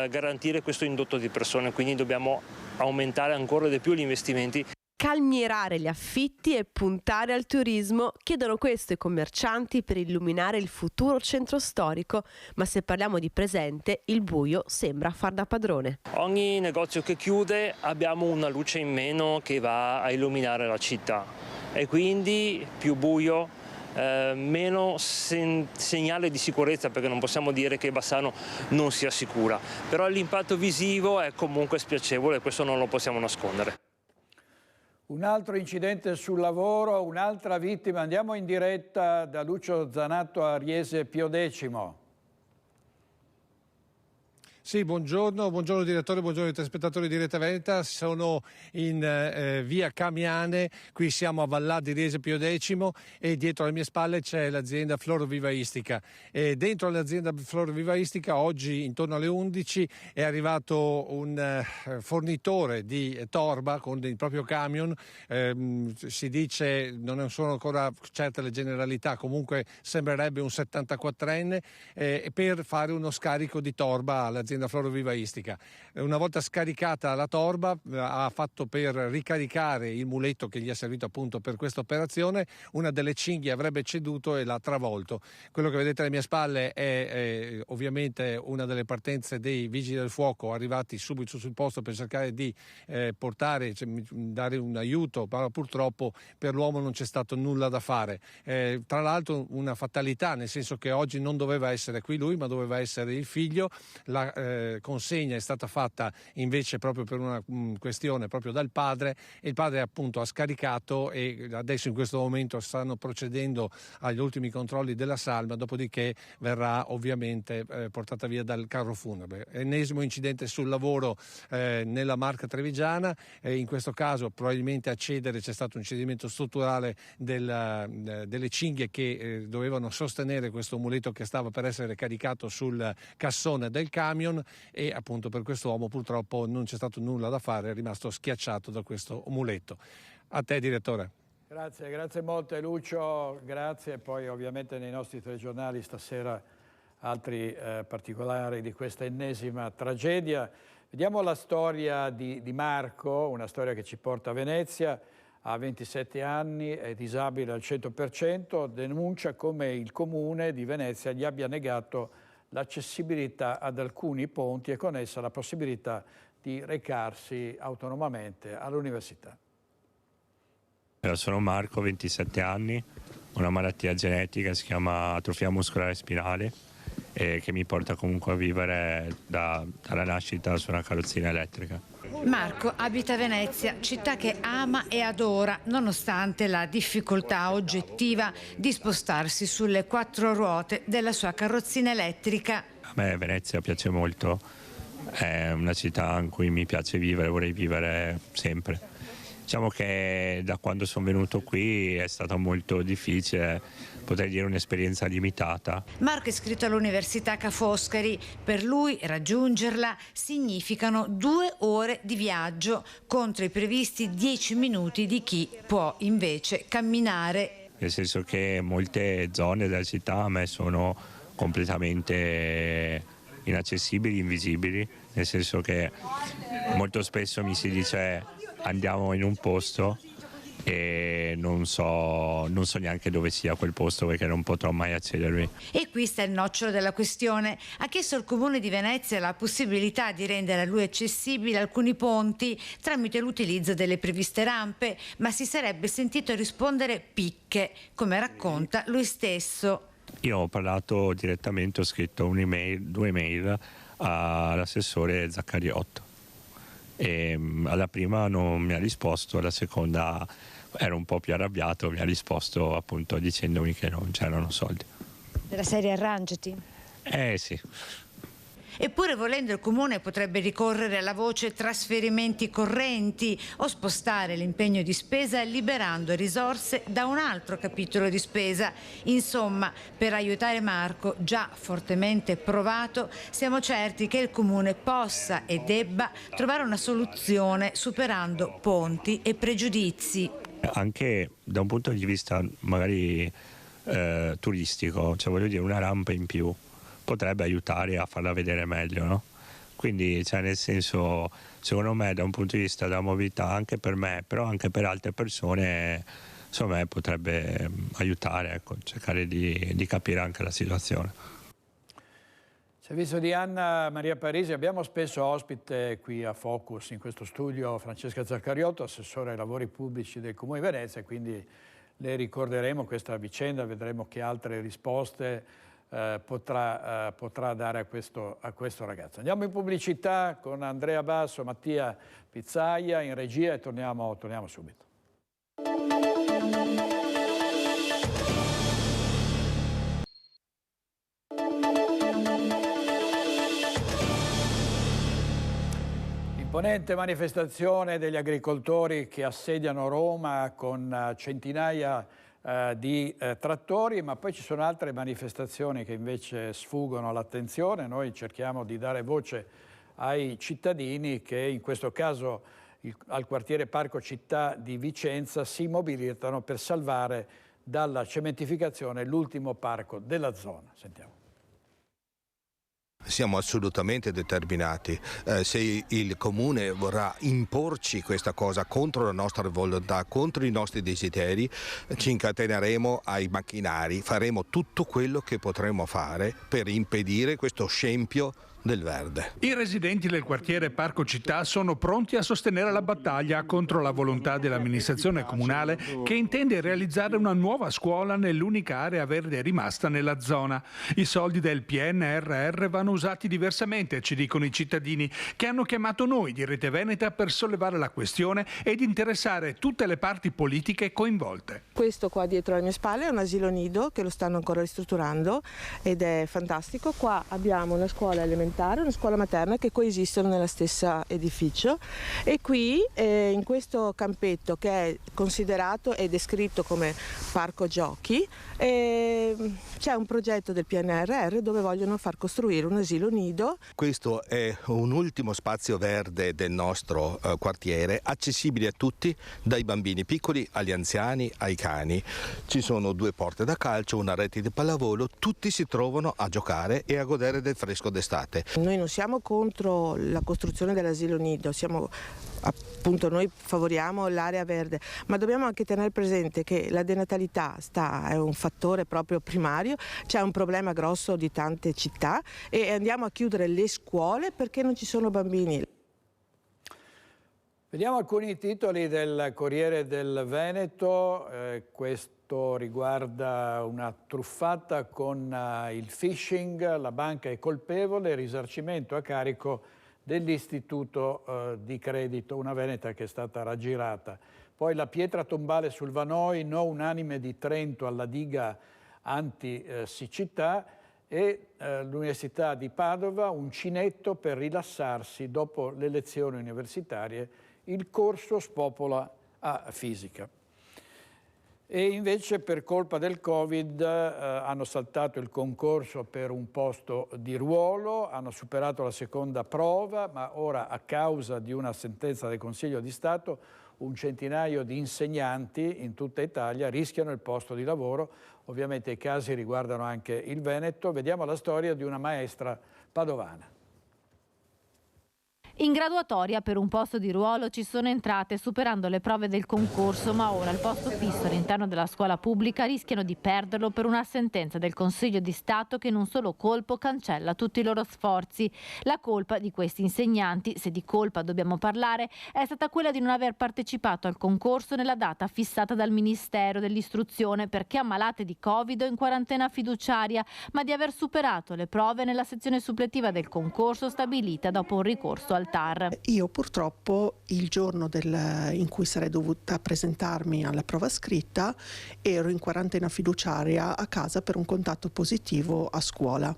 S12: garantire questo indotto di persone, quindi dobbiamo aumentare ancora di più gli investimenti.
S7: Calmierare gli affitti e puntare al turismo, chiedono questo i commercianti per illuminare il futuro centro storico, ma se parliamo di presente, il buio sembra far da padrone.
S12: Ogni negozio che chiude abbiamo una luce in meno che va a illuminare la città e quindi più buio, meno segnale di sicurezza, perché non possiamo dire che Bassano non sia sicura, però l'impatto visivo è comunque spiacevole e questo non lo possiamo nascondere.
S1: Un altro incidente sul lavoro, un'altra vittima. Andiamo in diretta da Lucio Zanato a Riese Pio X.
S13: Sì, buongiorno direttore, buongiorno ai telespettatori di Rete Veneta. Sono in via Camiane, qui siamo a Vallà di Riese Pio X e dietro alle mie spalle c'è l'azienda Florovivaistica. Dentro l'azienda Florovivaistica oggi intorno alle 11 è arrivato un fornitore di torba con il proprio camion, si dice, non sono ancora certe le generalità, comunque sembrerebbe un 74enne, per fare uno scarico di torba all'azienda Florovivaistica. Una volta scaricata la torba ha fatto per ricaricare il muletto che gli è servito appunto per questa operazione, una delle cinghie avrebbe ceduto e l'ha travolto. Quello che vedete alle mie spalle è ovviamente una delle partenze dei vigili del fuoco arrivati subito sul posto per cercare di dare un aiuto, ma purtroppo per l'uomo non c'è stato nulla da fare. Tra l'altro una fatalità, nel senso che oggi non doveva essere qui lui, ma doveva essere il figlio. La consegna è stata fatta invece proprio per una questione proprio dal padre, e il padre appunto ha scaricato e adesso in questo momento stanno procedendo agli ultimi controlli della salma, dopodiché verrà ovviamente portata via dal carro funebre. Ennesimo incidente sul lavoro nella Marca Trevigiana, in questo caso probabilmente a cedere c'è stato un cedimento strutturale delle cinghie che dovevano sostenere questo muletto che stava per essere caricato sul cassone del camion, e appunto per quest'uomo purtroppo non c'è stato nulla da fare, è rimasto schiacciato da questo muletto. A te direttore.
S1: Grazie molte Lucio, grazie. Poi ovviamente nei nostri telegiornali stasera altri particolari di questa ennesima tragedia. Vediamo la storia di Marco, una storia che ci porta a Venezia. Ha 27 anni, è disabile al 100%, denuncia come il comune di Venezia gli abbia negato l'accessibilità ad alcuni ponti e con essa la possibilità di recarsi autonomamente all'università.
S14: Sono Marco, 27 anni, ho una malattia genetica, si chiama atrofia muscolare spinale, che mi porta comunque a vivere dalla nascita su una carrozzina elettrica.
S15: Marco abita a Venezia, città che ama e adora, nonostante la difficoltà oggettiva di spostarsi sulle 4 ruote della sua carrozzina elettrica.
S14: A me Venezia piace molto, è una città in cui mi piace vivere, vorrei vivere sempre. Diciamo che da quando sono venuto qui è stato molto difficile, potrei dire un'esperienza limitata.
S15: Marco è iscritto all'Università Ca' Foscari. Per lui raggiungerla significano 2 ore di viaggio contro i previsti 10 minuti di chi può invece camminare.
S14: Nel senso che molte zone della città a me sono completamente inaccessibili, invisibili, nel senso che molto spesso mi si dice andiamo in un posto e non so neanche dove sia quel posto perché non potrò mai accedervi.
S15: E qui sta il nocciolo della questione. Ha chiesto al Comune di Venezia la possibilità di rendere a lui accessibili alcuni ponti tramite l'utilizzo delle previste rampe, ma si sarebbe sentito rispondere picche, come racconta lui stesso.
S14: Io ho parlato direttamente, ho scritto un'email, 2 email all'assessore Zaccariotto. E alla prima non mi ha risposto, alla seconda ero un po' più arrabbiato, mi ha risposto appunto dicendomi che non c'erano soldi.
S15: Della serie arrangiati?
S14: Sì.
S15: Eppure volendo il Comune potrebbe ricorrere alla voce trasferimenti correnti o spostare l'impegno di spesa liberando risorse da un altro capitolo di spesa. Insomma, per aiutare Marco, già fortemente provato, siamo certi che il Comune possa e debba trovare una soluzione superando ponti e pregiudizi.
S14: Anche da un punto di vista magari turistico, cioè voglio dire una rampa in più potrebbe aiutare a farla vedere meglio, no? Quindi cioè, nel senso, secondo me da un punto di vista della mobilità anche per me, però anche per altre persone, insomma, potrebbe aiutare, ecco, cercare di capire anche la situazione.
S1: Servizio di Anna Maria Parisi, abbiamo spesso ospite qui a Focus in questo studio Francesca Zaccariotto, assessore ai lavori pubblici del Comune di Venezia, quindi le ricorderemo questa vicenda, vedremo che altre risposte potrà dare a questo ragazzo. Andiamo in pubblicità con Andrea Basso, Mattia Pizzaia in regia e torniamo subito. Imponente manifestazione degli agricoltori che assediano Roma con centinaia di trattori, ma poi ci sono altre manifestazioni che invece sfuggono all'attenzione. Noi cerchiamo di dare voce ai cittadini che in questo caso al quartiere Parco Città di Vicenza si mobilitano per salvare dalla cementificazione l'ultimo parco della zona. Sentiamo.
S16: Siamo assolutamente determinati. Se il Comune vorrà imporci questa cosa contro la nostra volontà, contro i nostri desideri, ci incateneremo ai macchinari, faremo tutto quello che potremo fare per impedire questo scempio del verde.
S17: I residenti del quartiere Parco Città sono pronti a sostenere la battaglia contro la volontà dell'amministrazione comunale che intende realizzare una nuova scuola nell'unica area verde rimasta nella zona. I soldi del PNRR vanno usati diversamente, ci dicono i cittadini, che hanno chiamato noi di Rete Veneta per sollevare la questione ed interessare tutte le parti politiche coinvolte.
S18: Questo qua dietro alle mie spalle è un asilo nido che lo stanno ancora ristrutturando ed è fantastico. Qua abbiamo una scuola elementare, una scuola materna che coesistono nella stessa edificio e qui in questo campetto che è considerato e descritto come parco giochi c'è un progetto del PNRR dove vogliono far costruire un asilo nido.
S16: Questo è un ultimo spazio verde del nostro quartiere, accessibile a tutti, dai bambini piccoli agli anziani, ai cani. Ci sono 2 porte da calcio, una rete di pallavolo, tutti si trovano a giocare e a godere del fresco d'estate.
S18: Noi non siamo contro la costruzione dell'asilo nido, appunto noi favoriamo l'area verde, ma dobbiamo anche tenere presente che la denatalità è un fattore proprio primario, c'è un problema grosso di tante città e andiamo a chiudere le scuole perché non ci sono bambini.
S1: Vediamo alcuni titoli del Corriere del Veneto. Questo riguarda una truffata con il phishing, la banca è colpevole, risarcimento a carico dell'Istituto di Credito, una veneta che è stata raggirata. Poi la pietra tombale sul Vanoi, no unanime di Trento alla diga anti-siccità, e l'Università di Padova, un cinetto per rilassarsi dopo le lezioni universitarie, il corso spopola a fisica. E invece per colpa del Covid hanno saltato il concorso per un posto di ruolo, hanno superato la seconda prova, ma ora a causa di una sentenza del Consiglio di Stato un centinaio di insegnanti in tutta Italia rischiano il posto di lavoro. Ovviamente i casi riguardano anche il Veneto. Vediamo la storia di una maestra padovana.
S9: In graduatoria per un posto di ruolo ci sono entrate superando le prove del concorso, ma ora il posto fisso all'interno della scuola pubblica rischiano di perderlo per una sentenza del Consiglio di Stato che in un solo colpo cancella tutti i loro sforzi. La colpa di questi insegnanti, se di colpa dobbiamo parlare, è stata quella di non aver partecipato al concorso nella data fissata dal Ministero dell'Istruzione perché ammalate di Covid o in quarantena fiduciaria, ma di aver superato le prove nella sezione suppletiva del concorso stabilita dopo un ricorso al TAR. Io purtroppo il giorno in cui sarei dovuta presentarmi alla prova scritta ero in quarantena fiduciaria a casa per un contatto positivo a scuola.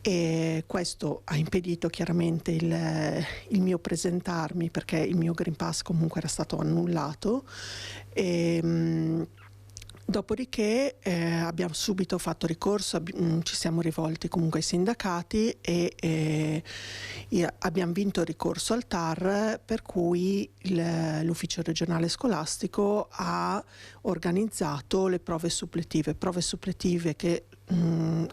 S9: E questo ha impedito chiaramente il mio presentarmi perché il mio Green Pass comunque era stato annullato. Dopodiché abbiamo subito fatto ricorso, ci siamo rivolti comunque ai sindacati e abbiamo vinto il ricorso al TAR, per cui l'ufficio regionale scolastico ha organizzato le prove suppletive che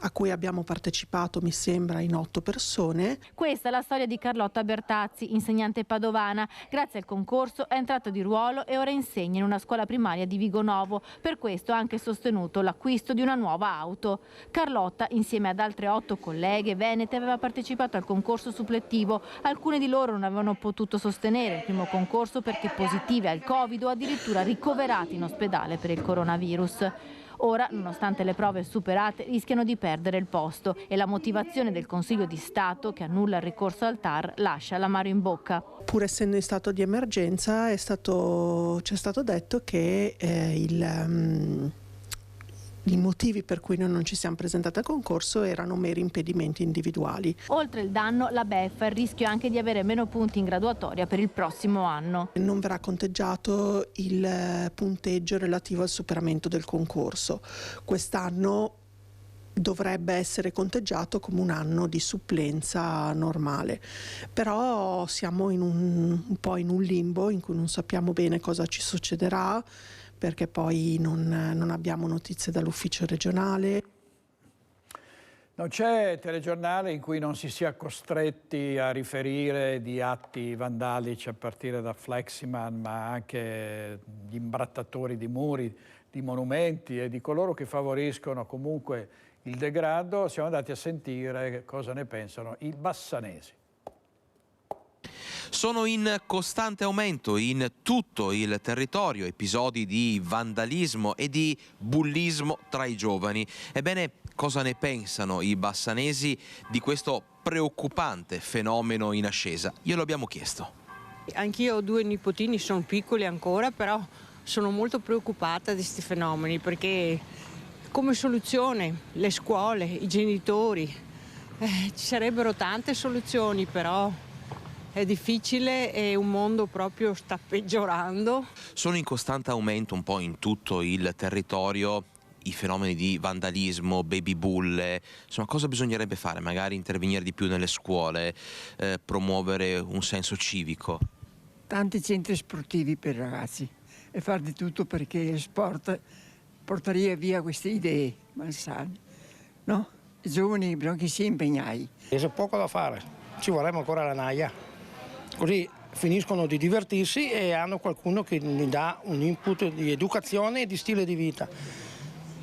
S9: a cui abbiamo partecipato, mi sembra, in 8 persone. Questa è la storia di Carlotta Bertazzi, insegnante padovana. Grazie al concorso è entrato di ruolo e ora insegna in una scuola primaria di Vigonovo. Per questo ha anche sostenuto l'acquisto di una nuova auto. Carlotta, insieme ad altre 8 colleghe venete, aveva partecipato al concorso supplettivo. Alcune di loro non avevano potuto sostenere il primo concorso perché positive al Covid o addirittura ricoverati in ospedale per il coronavirus. Ora, nonostante le prove superate, rischiano di perdere il posto e la motivazione del Consiglio di Stato, che annulla il ricorso al TAR, lascia l'amaro in bocca. Pur essendo in stato di emergenza, ci è stato detto che i motivi per cui noi non ci siamo presentati al concorso erano meri impedimenti individuali. Oltre il danno, la beffa il rischio anche di avere meno punti in graduatoria per il prossimo anno. Non verrà conteggiato il punteggio relativo al superamento del concorso. Quest'anno dovrebbe essere conteggiato come un anno di supplenza normale, però siamo un po' in un limbo in cui non sappiamo bene cosa ci succederà, perché poi non abbiamo notizie dall'ufficio regionale.
S1: Non c'è telegiornale in cui non si sia costretti a riferire di atti vandalici a partire da Fleximan, ma anche di imbrattatori di muri, di monumenti e di coloro che favoriscono comunque il degrado. Siamo andati a sentire cosa ne pensano i bassanesi.
S19: Sono in costante aumento in tutto il territorio episodi di vandalismo e di bullismo tra i giovani. Ebbene, cosa ne pensano i bassanesi di questo preoccupante fenomeno in ascesa? Glielo abbiamo chiesto.
S20: Anch'io ho 2 nipotini, sono piccoli ancora, però sono molto preoccupata di questi fenomeni perché come soluzione le scuole, i genitori, ci sarebbero tante soluzioni, però è difficile e un mondo proprio sta peggiorando.
S19: Sono in costante aumento un po' in tutto il territorio i fenomeni di vandalismo, baby bulle. Insomma, cosa bisognerebbe fare? Magari intervenire di più nelle scuole, promuovere un senso civico?
S21: Tanti centri sportivi per i ragazzi e far di tutto perché il sport porterebbe via queste idee malsane, no? I giovani bisogna che si impegnai.
S22: C'è poco da fare, ci vorrebbe ancora la naia. Così finiscono di divertirsi e hanno qualcuno che gli dà un input di educazione e di stile di vita.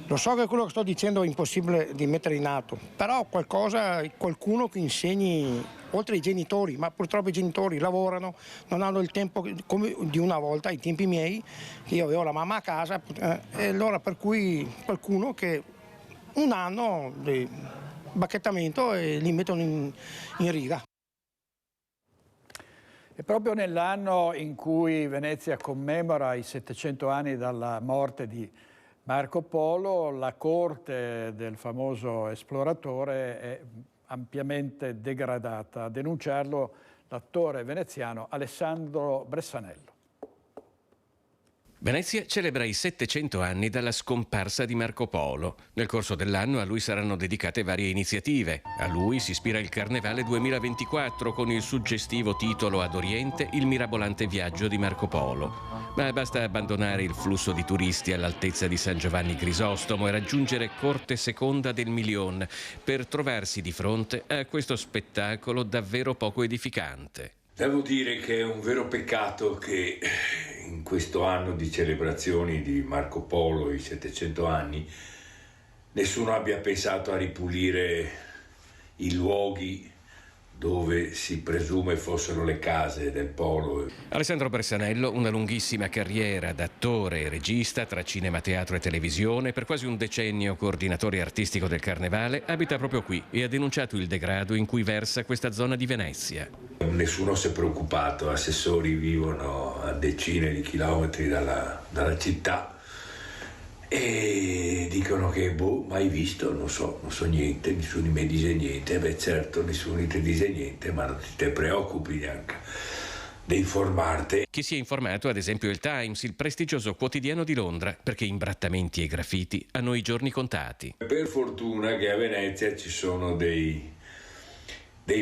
S22: Lo so che quello che sto dicendo è impossibile di mettere in atto, però qualcuno che insegni, oltre ai genitori, ma purtroppo i genitori lavorano, non hanno il tempo come di una volta, ai tempi miei, che io avevo la mamma a casa, e allora per cui qualcuno che un anno di bacchettamento e li mettono in riga.
S1: E proprio nell'anno in cui Venezia commemora i 700 anni dalla morte di Marco Polo, la corte del famoso esploratore è ampiamente degradata. A denunciarlo l'attore veneziano Alessandro Bressanello.
S35: Venezia celebra i 700 anni dalla scomparsa di Marco Polo. Nel corso dell'anno a lui saranno dedicate varie iniziative. A lui si ispira il Carnevale 2024 con il suggestivo titolo Ad Oriente, il mirabolante viaggio di Marco Polo. Ma basta abbandonare il flusso di turisti all'altezza di San Giovanni Crisostomo e raggiungere Corte Seconda del Milion per trovarsi di fronte a questo spettacolo davvero poco edificante.
S2: Devo dire che è un vero peccato che in questo anno di celebrazioni di Marco Polo, i 700 anni, nessuno abbia pensato a ripulire i luoghi dove si presume fossero le case del Polo.
S35: Alessandro Bressanello, una lunghissima carriera da attore e regista tra cinema, teatro e televisione, per quasi un decennio coordinatore artistico del Carnevale, abita proprio qui e ha denunciato il degrado in cui versa questa zona di Venezia.
S2: Nessuno si è preoccupato, assessori vivono a decine di chilometri dalla città e dicono che mai visto, non so niente, nessuno di me dice niente. Beh certo, nessuno di te dice niente, ma non ti preoccupi neanche di informarti.
S35: Chi si è informato, ad esempio il Times, il prestigioso quotidiano di Londra, perché imbrattamenti e graffiti hanno i giorni contati.
S2: Per fortuna che a Venezia ci sono dei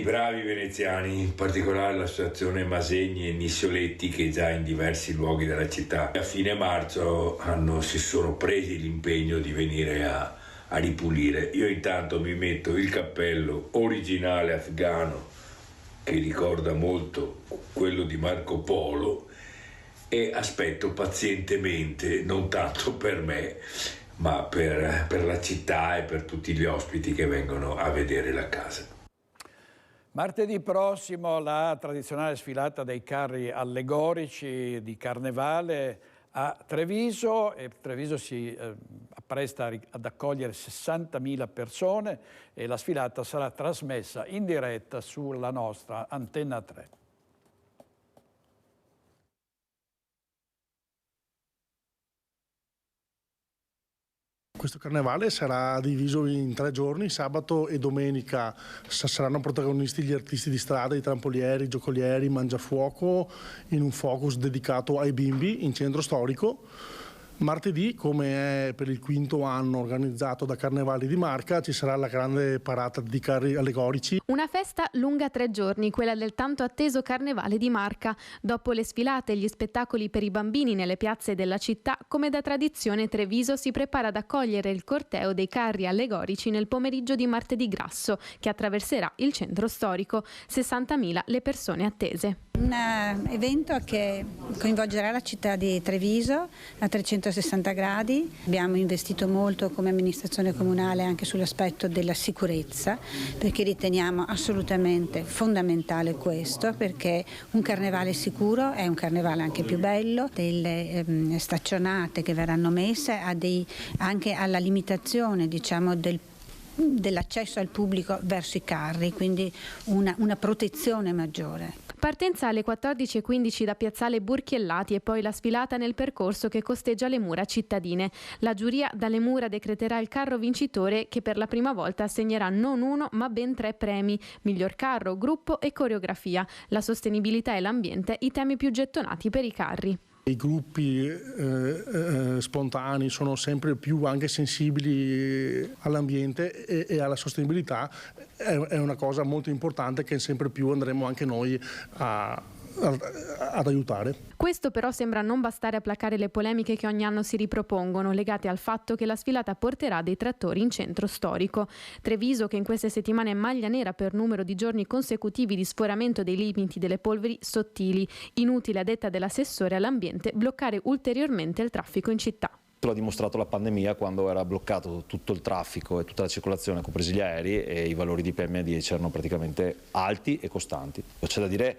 S2: bravi veneziani, in particolare l'associazione Masegni e Nissioletti, che già in diversi luoghi della città a fine marzo si sono presi l'impegno di venire a ripulire. Io intanto mi metto il cappello originale afghano che ricorda molto quello di Marco Polo e aspetto pazientemente, non tanto per me, ma per la città e per tutti gli ospiti che vengono a vedere la casa.
S1: Martedì prossimo la tradizionale sfilata dei carri allegorici di Carnevale a Treviso, e Treviso si appresta ad accogliere 60.000 persone e la sfilata sarà trasmessa in diretta sulla nostra Antenna 3.
S3: Questo carnevale sarà diviso in 3 giorni, sabato e domenica saranno protagonisti gli artisti di strada, i trampolieri, i giocolieri, mangiafuoco, in un focus dedicato ai bimbi in centro storico. Martedì, come è per il 5º anno organizzato da Carnevali di Marca, ci sarà la grande parata di carri allegorici.
S8: Una festa lunga 3 giorni, quella del tanto atteso Carnevale di Marca. Dopo le sfilate e gli spettacoli per i bambini nelle piazze della città, come da tradizione Treviso si prepara ad accogliere il corteo dei carri allegorici nel pomeriggio di martedì grasso, che attraverserà il centro storico. 60.000 le persone attese.
S23: Un evento che coinvolgerà la città di Treviso a 360 gradi. Abbiamo investito molto come amministrazione comunale anche sull'aspetto della sicurezza, perché riteniamo assolutamente fondamentale questo, perché un carnevale sicuro è un carnevale anche più bello. Delle staccionate che verranno messe anche alla limitazione, diciamo, dell'accesso al pubblico verso i carri, quindi una protezione maggiore.
S8: Partenza alle 14.15 da Piazzale Burchiellati e poi la sfilata nel percorso che costeggia le mura cittadine. La giuria dalle mura decreterà il carro vincitore, che per la prima volta assegnerà non uno ma ben 3 premi: miglior carro, gruppo e coreografia. La sostenibilità e l'ambiente, i temi più gettonati per i carri.
S3: I gruppi spontanei sono sempre più anche sensibili all'ambiente e alla sostenibilità. È una cosa molto importante che sempre più andremo anche noi ad aiutare.
S8: Questo però sembra non bastare a placare le polemiche che ogni anno si ripropongono, legate al fatto che la sfilata porterà dei trattori in centro storico. Treviso, che in queste settimane è maglia nera per numero di giorni consecutivi di sforamento dei limiti delle polveri sottili. Inutile, a detta dell'assessore all'ambiente, bloccare ulteriormente il traffico in città.
S24: L'ha dimostrato la pandemia, quando era bloccato tutto il traffico e tutta la circolazione, compresi gli aerei, e i valori di PM10 erano praticamente alti e costanti. C'è da dire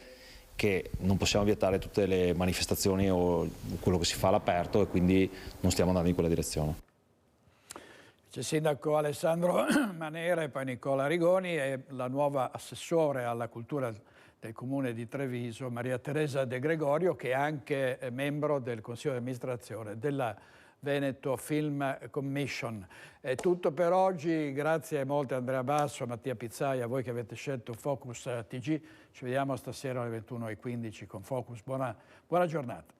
S24: che non possiamo vietare tutte le manifestazioni o quello che si fa all'aperto, e quindi non stiamo andando in quella direzione.
S1: C'è il sindaco Alessandro Manera e poi Nicola Rigoni, e la nuova assessore alla cultura del Comune di Treviso, Maria Teresa De Gregorio, che è anche membro del Consiglio di amministrazione della Veneto Film Commission. È tutto per oggi, grazie molte a Andrea Basso, a Mattia Pizzaia, a voi che avete scelto Focus TG. Ci vediamo stasera alle 21:15 con Focus. Buona giornata.